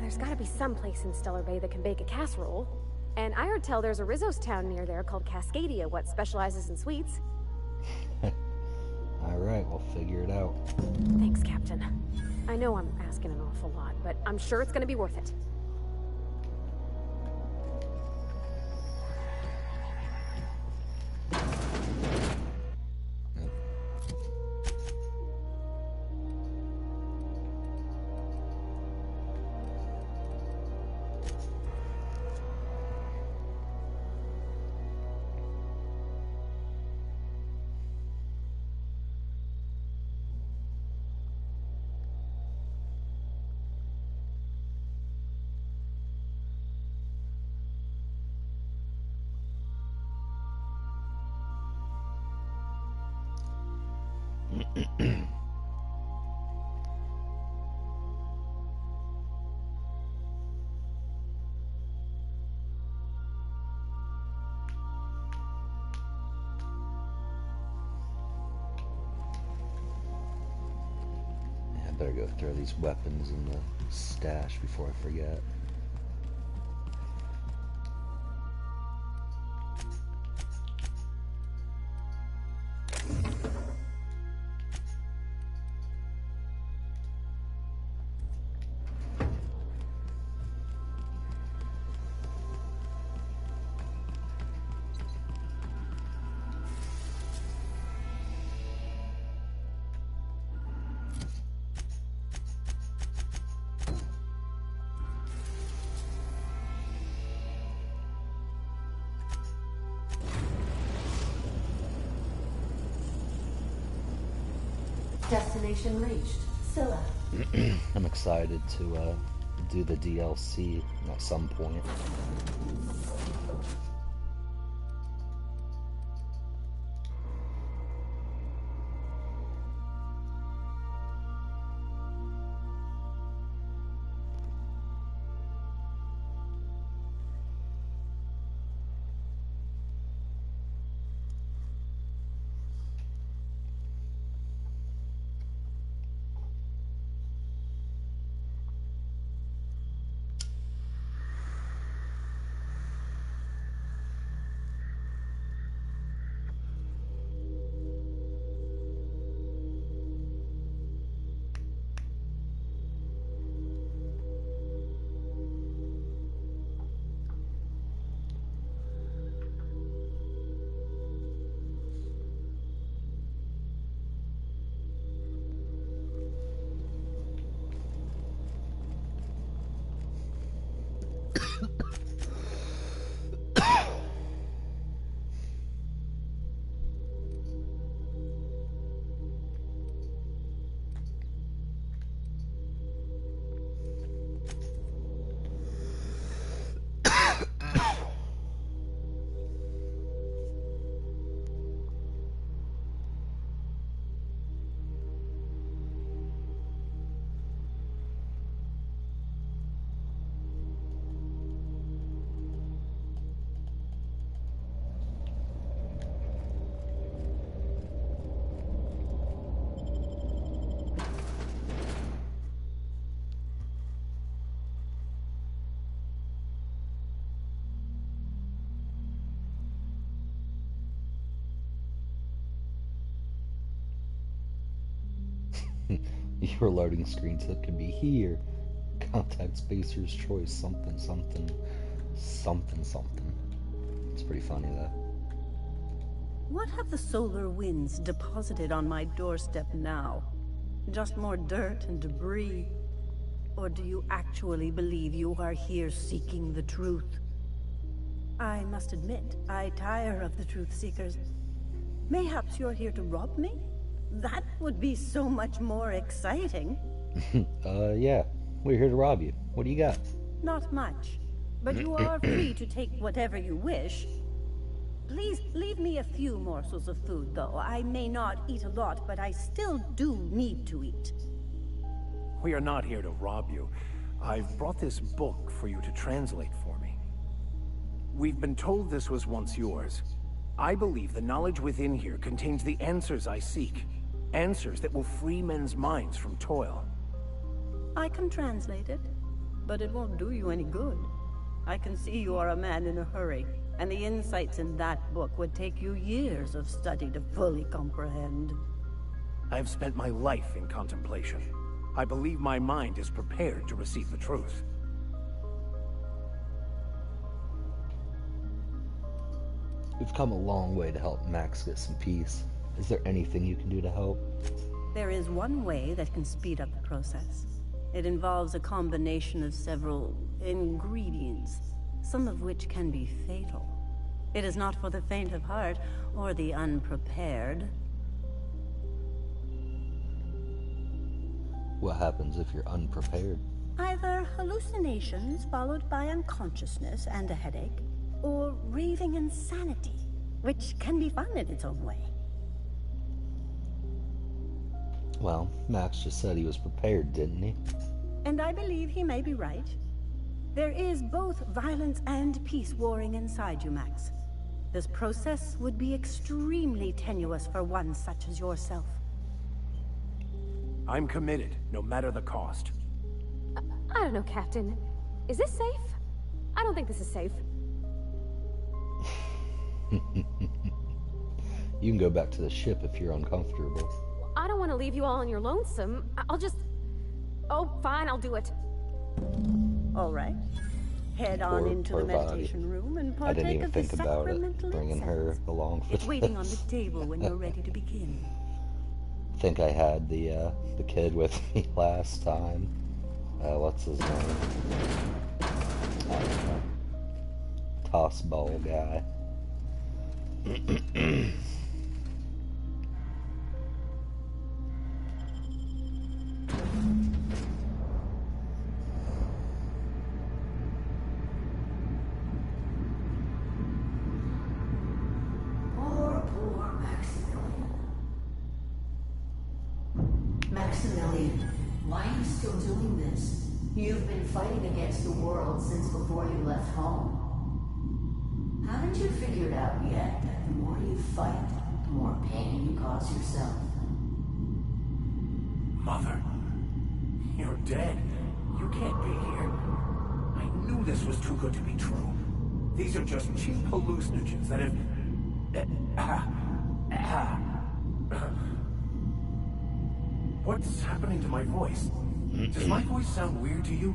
Speaker 18: There's gotta be some place in Stellar Bay that can bake a casserole. And I heard tell there's a Rizzo's town near there called Cascadia, what specializes in sweets.
Speaker 3: Alright, we'll figure it out.
Speaker 18: Thanks, Captain. I know I'm asking an awful lot, but I'm sure it's gonna be worth it.
Speaker 3: I better go throw these weapons in the stash before I forget.
Speaker 11: Destination reached. Scylla.
Speaker 3: I'm excited to do the DLC at some point. Your loading screen said could be here. Contact Spacer's choice, something, something, something, something. It's pretty funny though.
Speaker 6: What have the solar winds deposited on my doorstep now? Just more dirt and debris? Or do you actually believe you are here seeking the truth? I must admit, I tire of the truth seekers. Mayhaps you're here to rob me? That would be so much more exciting.
Speaker 3: Yeah. We're here to rob you. What do you got?
Speaker 6: Not much. But you are free to take whatever you wish. Please leave me a few morsels of food, though. I may not eat a lot, but I still do need to eat.
Speaker 4: We are not here to rob you. I've brought this book for you to translate for me. We've been told this was once yours. I believe the knowledge within here contains the answers I seek. Answers that will free men's minds from toil.
Speaker 6: I can translate it, but it won't do you any good. I can see you are a man in a hurry, and the insights in that book would take you years of study to fully comprehend.
Speaker 4: I've spent my life in contemplation. I believe my mind is prepared to receive the truth.
Speaker 3: We've come a long way to help Max get some peace. Is there anything you can do to help?
Speaker 6: There is one way that can speed up the process. It involves a combination of several ingredients, some of which can be fatal. It is not for the faint of heart or the unprepared.
Speaker 3: What happens if you're unprepared?
Speaker 6: Either hallucinations followed by unconsciousness and a headache, or raving insanity, which can be fun in its own way.
Speaker 3: Well, Max just said he was prepared, didn't he?
Speaker 6: And I believe he may be right. There is both violence and peace warring inside you, Max. This process would be extremely tenuous for one such as yourself.
Speaker 4: I'm committed, no matter the cost.
Speaker 18: I don't know, Captain. Is this safe? I don't think this is safe.
Speaker 3: You can go back to the ship if you're uncomfortable.
Speaker 18: I don't want to leave you all on your lonesome. I'll just... Oh, fine, I'll do it.
Speaker 6: All right. Head on into the meditation room and
Speaker 3: I didn't
Speaker 6: partake
Speaker 3: even
Speaker 6: of the
Speaker 3: think about it,
Speaker 6: sacramental
Speaker 3: bringing her
Speaker 6: incense.
Speaker 3: along for
Speaker 6: It's waiting on the table when you're ready to begin.
Speaker 3: I think I had the kid with me last time. What's his name? I don't know. Toss ball guy.
Speaker 20: Poor Maximilian. Maximilian, why are you still doing this? You've been fighting against the world since before you left home. Haven't you figured out yet that the more you fight, the more pain you cause yourself?
Speaker 4: Mother, you're dead. You can't be here. I knew this was too good to be true. These are just cheap hallucinogens that have... What's happening to my voice? Does my voice sound weird to you?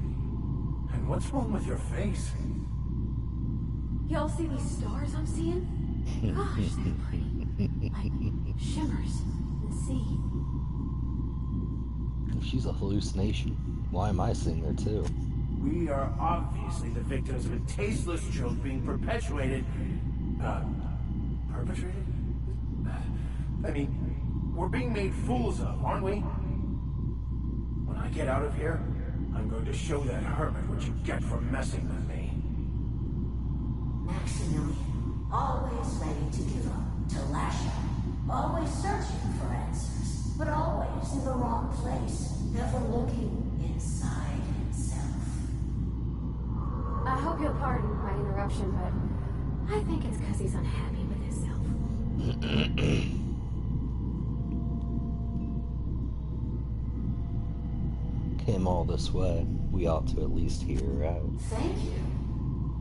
Speaker 4: And what's wrong with your face?
Speaker 5: Y'all see these stars I'm seeing? Gosh, they're pretty. Like shimmers in the sea.
Speaker 3: If she's a hallucination, why am I seeing her too?
Speaker 4: We are obviously the victims of a tasteless joke being perpetuated. Perpetrated? I mean, we're being made fools of, aren't we? When I get out of here, I'm going to show that hermit what you get for messing with me.
Speaker 20: Maximilian, always ready to give up, to lash out, always searching for answers, but always in the wrong place, never looking inside himself.
Speaker 18: I hope you'll pardon my interruption, but I think it's because he's unhappy with himself.
Speaker 3: Came all this way. We ought to at least hear her out.
Speaker 20: Thank you.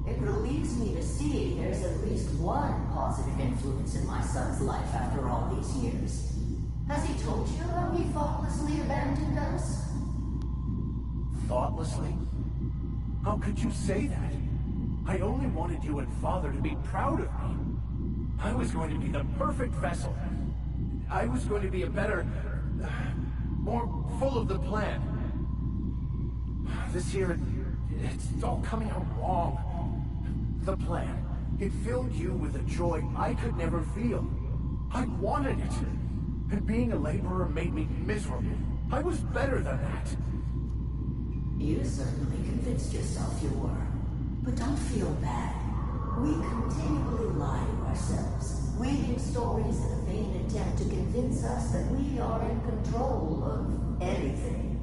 Speaker 20: It relieves me to see there's at least one positive influence in my son's life after all these years. Has he told you how he thoughtlessly abandoned us?
Speaker 4: Thoughtlessly? How could you say that? I only wanted you and Father to be proud of me. I was going to be the perfect vessel. I was going to be a better... more full of the plan. This year, it's all coming out wrong. The plan. It filled you with a joy I could never feel. I wanted it. And being a laborer made me miserable. I was better than that.
Speaker 20: You certainly convinced yourself you were. But don't feel bad. We continually lie to ourselves, weaving stories in a vain attempt to convince us that we are in control of anything.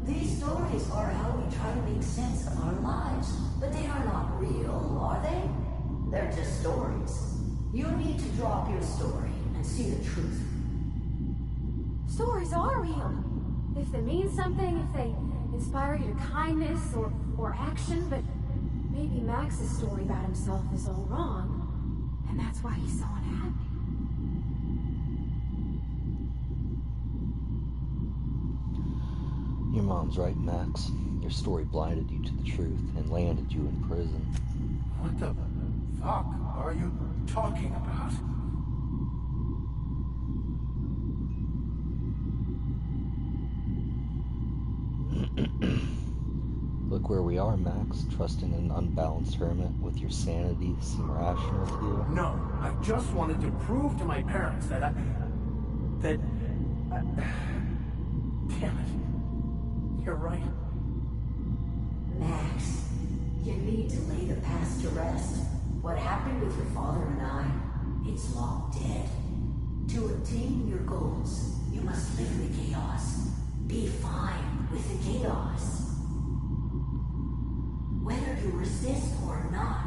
Speaker 20: These stories are how we try to make sense of our lives, but they are not real, are they? They're just stories. You need to drop your story and see the truth.
Speaker 18: Stories are real. If they mean something, if they inspire you to kindness or action, but maybe Max's story about himself is all wrong, and that's why he's so unhappy.
Speaker 3: Your mom's right, Max. Your story blinded you to the truth and landed you in prison.
Speaker 9: What the fuck are you talking about?
Speaker 3: Look where we are, Max, trusting an unbalanced hermit with your sanity seem rational to you?
Speaker 9: No, I just wanted to prove to my parents that damn it. You're right.
Speaker 20: Max, you need to lay the past to rest. What happened with your father and I, it's long dead. To attain your goals, you must live the chaos. Be fine with the chaos. Whether you resist or not,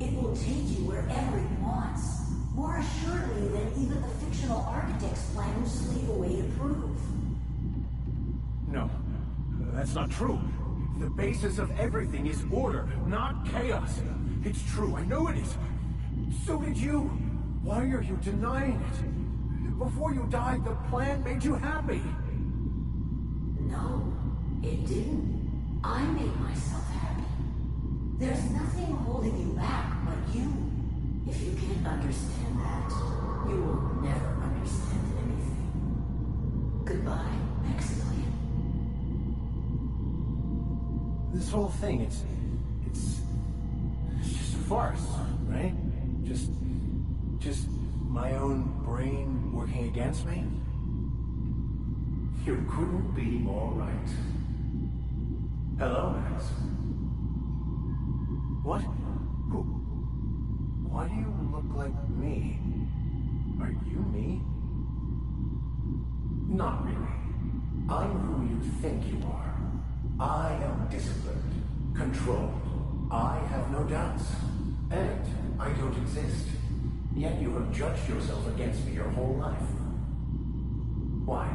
Speaker 20: it will take you wherever it wants. More assuredly than even the fictional architect's plan will slave away to prove.
Speaker 9: No, that's not true. The basis of everything is order, not chaos. It's true, I know it is. So did you. Why are you denying it? Before you died, the plan made you happy.
Speaker 20: No, it didn't. I made myself happy. There's nothing holding you back but you. If you can't understand that, you will never understand anything. Goodbye, Maximilian.
Speaker 9: This whole thing, it's just a farce, right? Just my own brain working against me? You couldn't be more right. Hello, Max. What? Who? Why do you look like me? Are you me? Not really. I'm who you think you are. I am disciplined, controlled. I have no doubts. And I don't exist. Yet you have judged yourself against me your whole life. Why?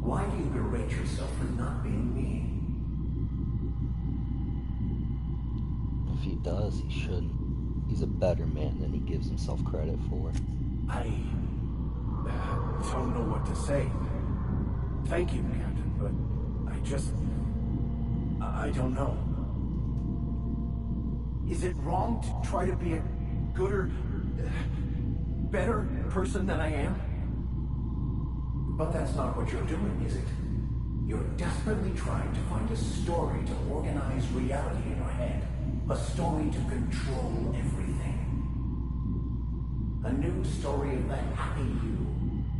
Speaker 9: Why do you berate yourself for not being me?
Speaker 3: If he does, he shouldn't. He's a better man than he gives himself credit for.
Speaker 9: I don't know what to say. Thank you, Captain, but I don't know. Is it wrong to try to be a gooder, better person than I am? But that's not what you're doing, is it? You're desperately trying to find a story to organize reality in your head. A story to control everything. A new story of the happy you.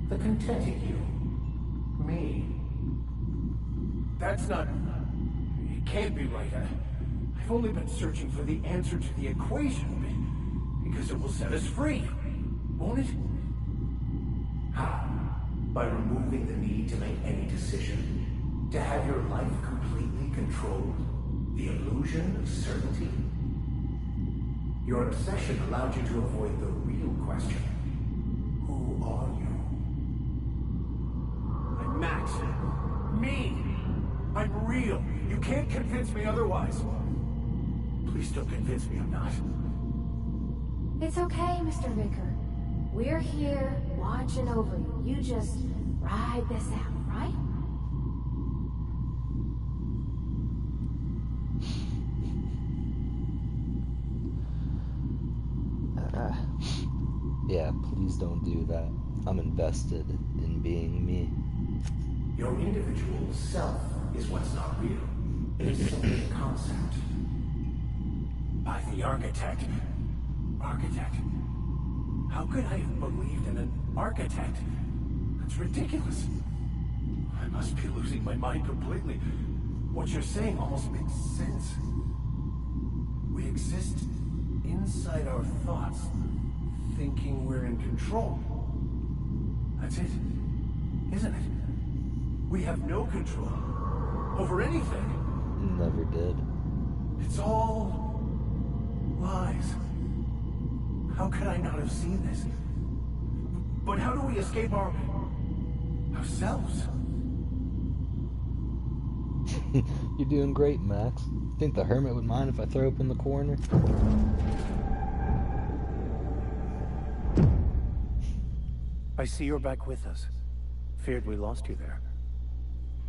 Speaker 9: The contented you. Me. That's not... It can't be right. I've only been searching for the answer to the equation, because it will set us free. Won't it? How? By removing the need to make any decision? To have your life completely controlled? The illusion of certainty? Your obsession allowed you to avoid the real question. Who are you? I'm Max. Me! I'm real. You can't convince me otherwise. Please don't convince me I'm not.
Speaker 18: It's okay, Mr. Vicker. We're here, watching over you. You just ride this out, right?
Speaker 3: Yeah, please don't do that. I'm invested in being me.
Speaker 9: Your individual self is what's not real. It is simply a concept. By the architect. Architect? How could I have believed in an architect? That's ridiculous.
Speaker 21: I must be losing my mind completely. What you're saying almost makes sense. We exist inside our thoughts, thinking we're in control. That's it, isn't it? We have no control over anything.
Speaker 3: Never did.
Speaker 21: It's all lies. How could I not have seen this? But how do we escape ourselves?
Speaker 3: You're doing great, Max. Think the hermit would mind if I throw up in the corner?
Speaker 4: I see you're back with us. Feared we lost you there.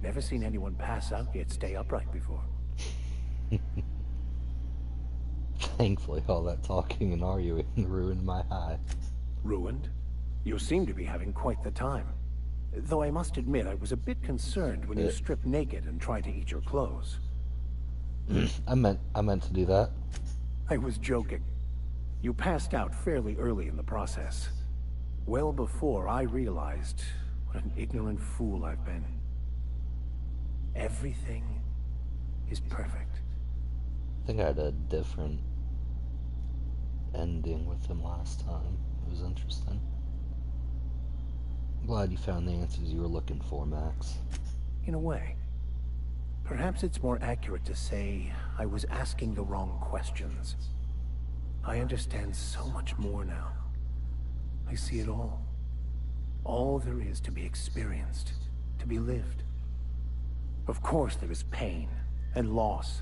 Speaker 4: Never seen anyone pass out yet stay upright before.
Speaker 3: Thankfully, all that talking and arguing ruined my high.
Speaker 4: Ruined? You seem to be having quite the time. Though I must admit I was a bit concerned when you stripped naked and tried to eat your clothes.
Speaker 3: I meant to do that.
Speaker 4: I was joking. You passed out fairly early in the process. Well before I realized what an ignorant fool I've been. Everything is perfect.
Speaker 3: I think I had a different ending with him last time. It was interesting. I'm glad you found the answers you were looking for, Max.
Speaker 4: In a way. Perhaps it's more accurate to say I was asking the wrong questions. I understand so much more now. I see it all. All there is to be experienced, to be lived. Of course there is pain and loss,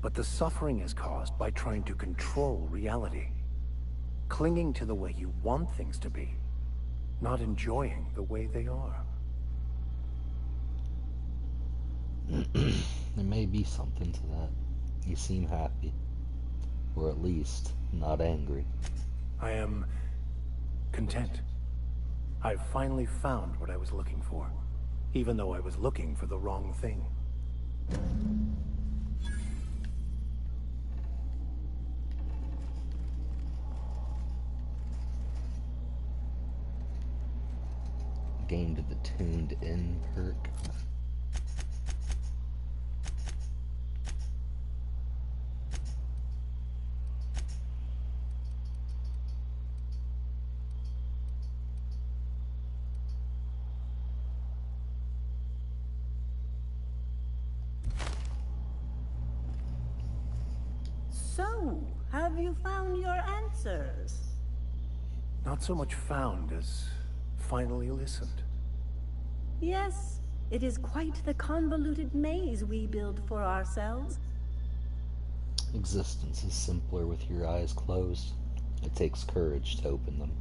Speaker 4: but the suffering is caused by trying to control reality. Clinging to the way you want things to be, not enjoying the way they are.
Speaker 3: There may be something to that. You seem happy. Or at least, not angry.
Speaker 4: I am content. I've finally found what I was looking for, even though I was looking for the wrong thing.
Speaker 3: Gained the tuned in perk.
Speaker 6: So, have you found your answers?
Speaker 4: Not so much found as finally listened.
Speaker 6: Yes, it is quite the convoluted maze we build for ourselves.
Speaker 3: Existence is simpler with your eyes closed. It takes courage to open them.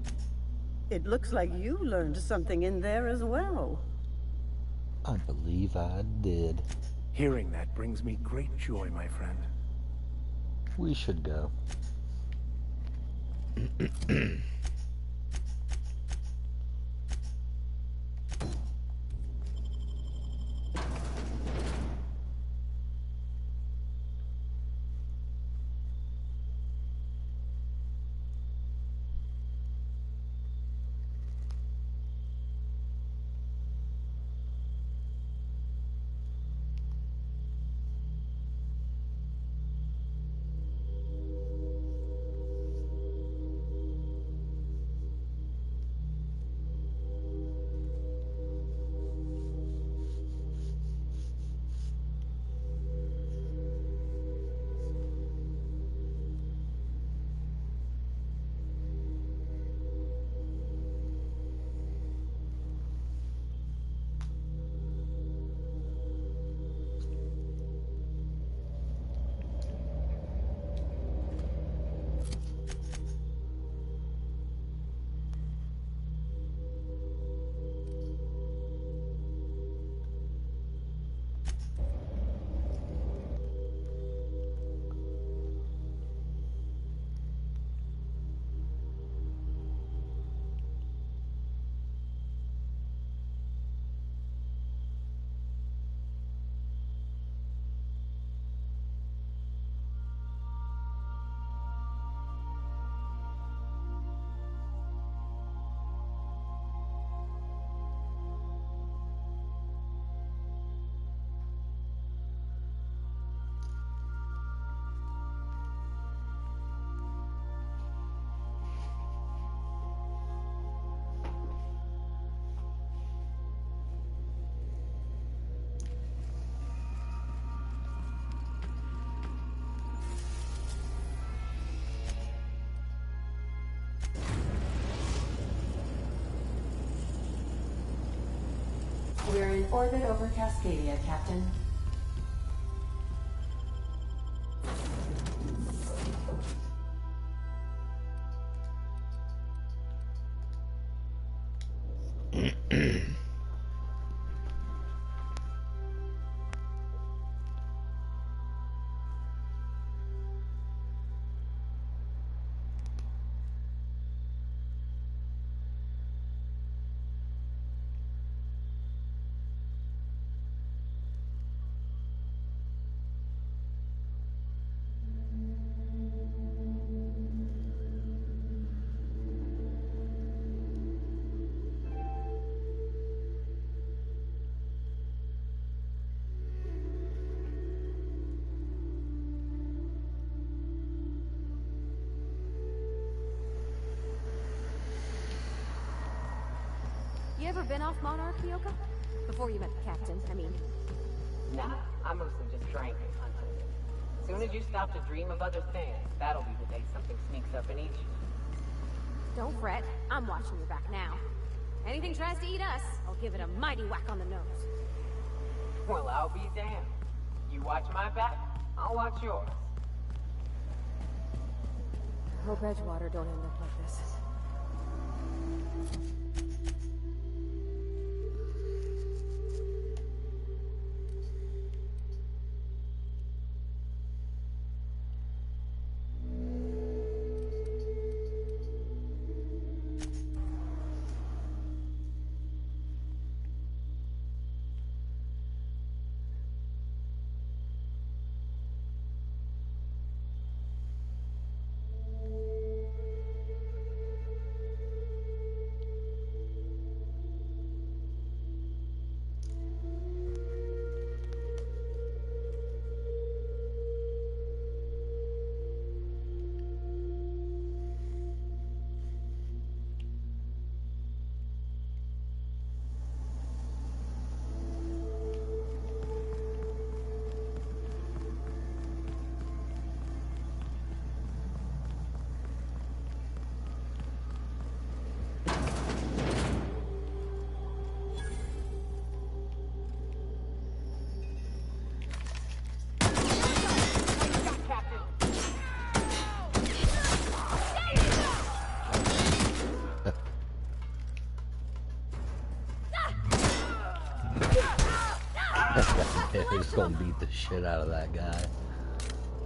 Speaker 6: It looks like you learned something in there as well.
Speaker 3: I believe I did.
Speaker 4: Hearing that brings me great joy, my friend.
Speaker 3: We should go.
Speaker 11: We're in orbit over Cascadia, Captain.
Speaker 18: You ever been off Monarch, Myoka? Before you met the captain, I mean.
Speaker 16: Nah, I mostly just drank and hunted. Soon as you stop to dream of other things, that'll be the day something sneaks up and eats you.
Speaker 18: Don't fret. I'm watching your back now. Anything tries to eat us, I'll give it a mighty whack on the nose.
Speaker 16: Well, I'll be damned. You watch my back, I'll watch yours.
Speaker 18: I hope Edgewater don't end up like this.
Speaker 3: They're just gonna beat the shit out of that guy.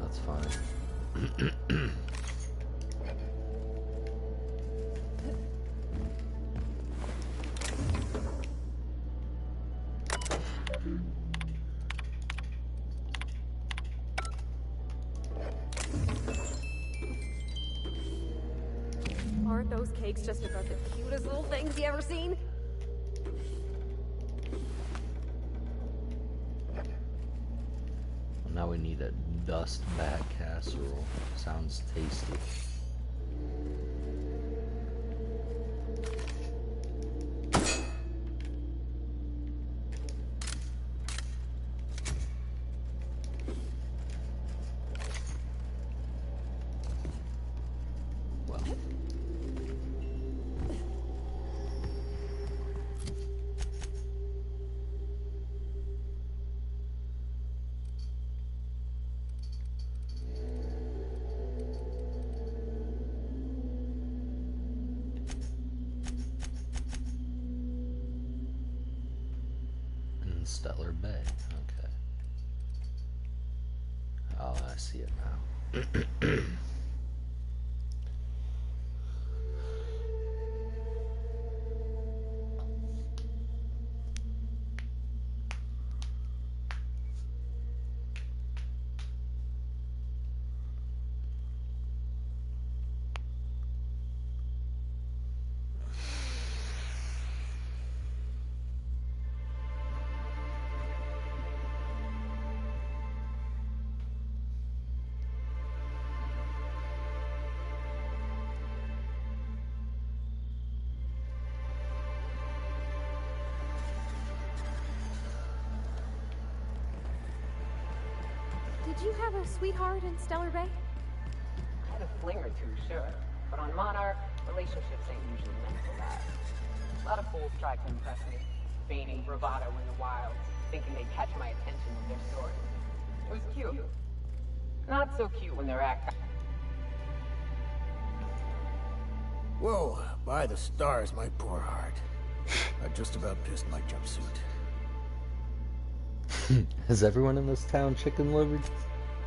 Speaker 3: That's fine.
Speaker 18: Aren't those cakes just about the cutest little things you ever seen?
Speaker 3: Now we need a dust bag casserole. Sounds tasty. Stellar Bay. Okay. Oh, I see it now.
Speaker 18: Did you have a sweetheart in Stellar Bay?
Speaker 16: I had a fling or two, sure. But on Monarch, relationships ain't usually meant to last. A lot of fools try to impress me. feigning bravado in the wild, thinking they'd catch my attention with their stories. It was cute. Not so cute when they're acting.
Speaker 9: Whoa, by the stars, my poor heart. I just about pissed my jumpsuit.
Speaker 3: Is everyone in this town chicken livered?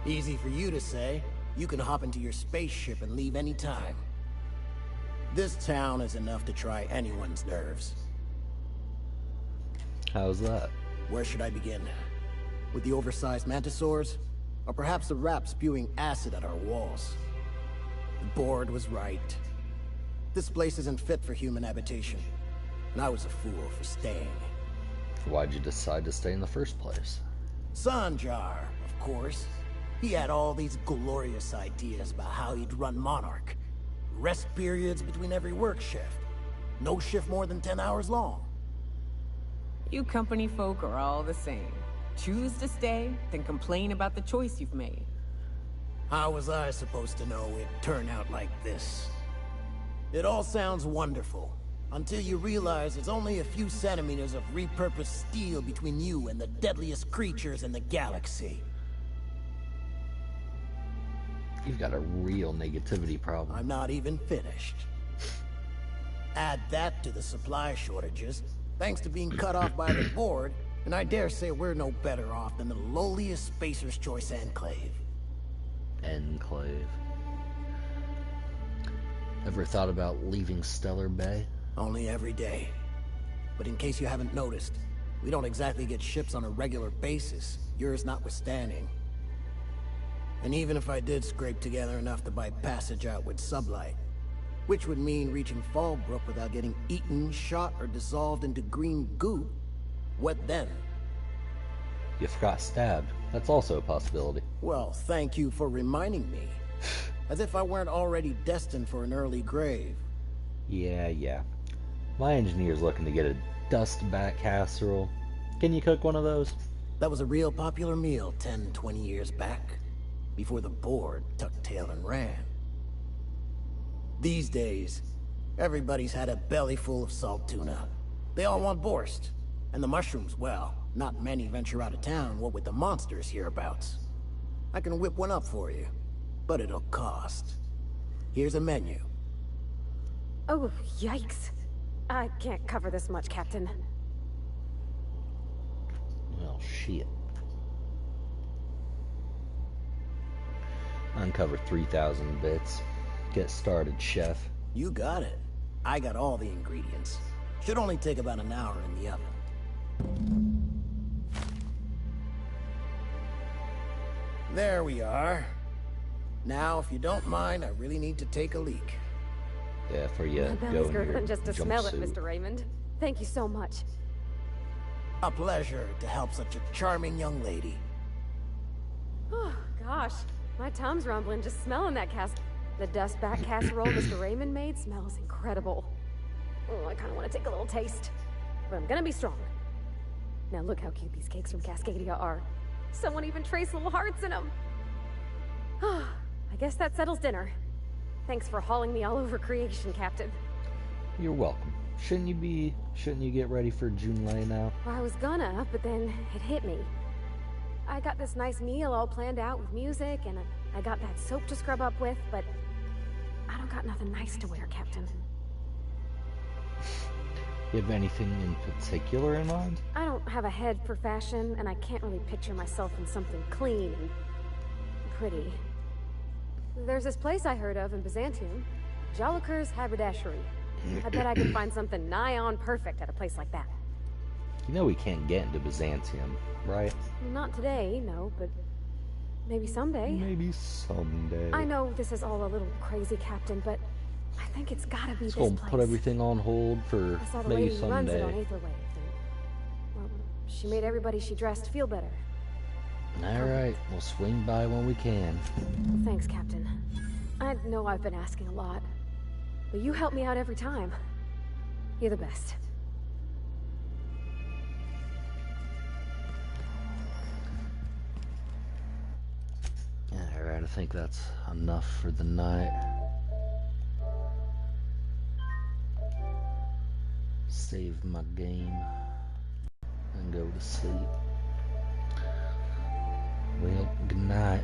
Speaker 9: Easy for you to say. You can hop into your spaceship and leave any time. This town is enough to try anyone's nerves.
Speaker 3: How's that?
Speaker 9: Where should I begin? With the oversized mantisaurs? Or perhaps the rap spewing acid at our walls? The board was right. This place isn't fit for human habitation. And I was a fool for staying.
Speaker 3: Why'd you decide to stay in the first place?
Speaker 9: Sanjar, of course. He had all these glorious ideas about how he'd run Monarch. Rest periods between every work shift. No shift more than 10 hours long.
Speaker 16: You company folk are all the same. Choose to stay, then complain about the choice you've made.
Speaker 9: How was I supposed to know it'd turn out like this? It all sounds wonderful, until you realize it's only a few centimeters of repurposed steel between you and the deadliest creatures in the galaxy.
Speaker 3: You've got a real negativity problem.
Speaker 9: I'm not even finished. Add that to the supply shortages, thanks to being cut off by the board, and I dare say we're no better off than the lowliest Spacer's Choice Enclave.
Speaker 3: Enclave. Ever thought about leaving Stellar Bay?
Speaker 9: Only every day. But in case you haven't noticed, we don't exactly get ships on a regular basis, yours notwithstanding. And even if I did scrape together enough to buy passage out with Sublight, which would mean reaching Fallbrook without getting eaten, shot, or dissolved into green goo, what then?
Speaker 3: You got stabbed. That's also a possibility.
Speaker 9: Well, thank you for reminding me. As if I weren't already destined for an early grave.
Speaker 3: Yeah. My engineer's looking to get a dust-back casserole. Can you cook one of those?
Speaker 9: That was a real popular meal 10, 20 years back. Before the board tucked tail and ran. These days, everybody's had a belly full of salt tuna. They all want borscht. And the mushrooms, well, not many venture out of town, what with the monsters hereabouts. I can whip one up for you, but it'll cost. Here's a menu.
Speaker 18: Oh, yikes. I can't cover this much, Captain.
Speaker 3: Well, shit. Uncover 3,000 bits. Get started, chef.
Speaker 9: You got it. I got all the ingredients. Should only take about an hour in the oven. There we are. Now, if you don't mind, I really need to take a leak.
Speaker 3: Yeah, for you.
Speaker 18: My belly's gurgling just to smell it, Mr. Raymond. Thank you so much.
Speaker 9: A pleasure to help such a charming young lady.
Speaker 18: Oh, gosh. My tum's rumbling just smelling that The dustback casserole Mr. Raymond made smells incredible. Oh, I kind of want to take a little taste. But I'm gonna be strong. Now look how cute these cakes from Cascadia are. Someone even traced little hearts in them. I guess that settles dinner. Thanks for hauling me all over creation, Captain.
Speaker 3: You're welcome. Shouldn't you get ready for Junlei now?
Speaker 18: Well, I was gonna, but then it hit me. I got this nice meal all planned out with music, and I got that soap to scrub up with, but I don't got nothing nice to wear, Captain.
Speaker 3: You have anything in particular in mind?
Speaker 18: I don't have a head for fashion, and I can't really picture myself in something clean and pretty. There's this place I heard of in Byzantium, Jolicoeur's Haberdashery. I bet I could find something nigh on perfect at a place like that.
Speaker 3: You know we can't get into Byzantium, right?
Speaker 18: Not today, no, but maybe someday.
Speaker 3: Maybe someday.
Speaker 18: I know this is all a little crazy, Captain, but I think it's gotta be this
Speaker 3: Let's
Speaker 18: place.
Speaker 3: put everything on hold for
Speaker 18: I saw the
Speaker 3: maybe
Speaker 18: lady who runs it on
Speaker 3: someday.
Speaker 18: Aetherwave, and, well, she made everybody she dressed feel better.
Speaker 3: Alright, we'll swing by when we can.
Speaker 18: Thanks, Captain. I know I've been asking a lot, but you help me out every time. You're the best.
Speaker 3: Alright, I think that's enough for the night. Save my game. to sleep. Well, good night.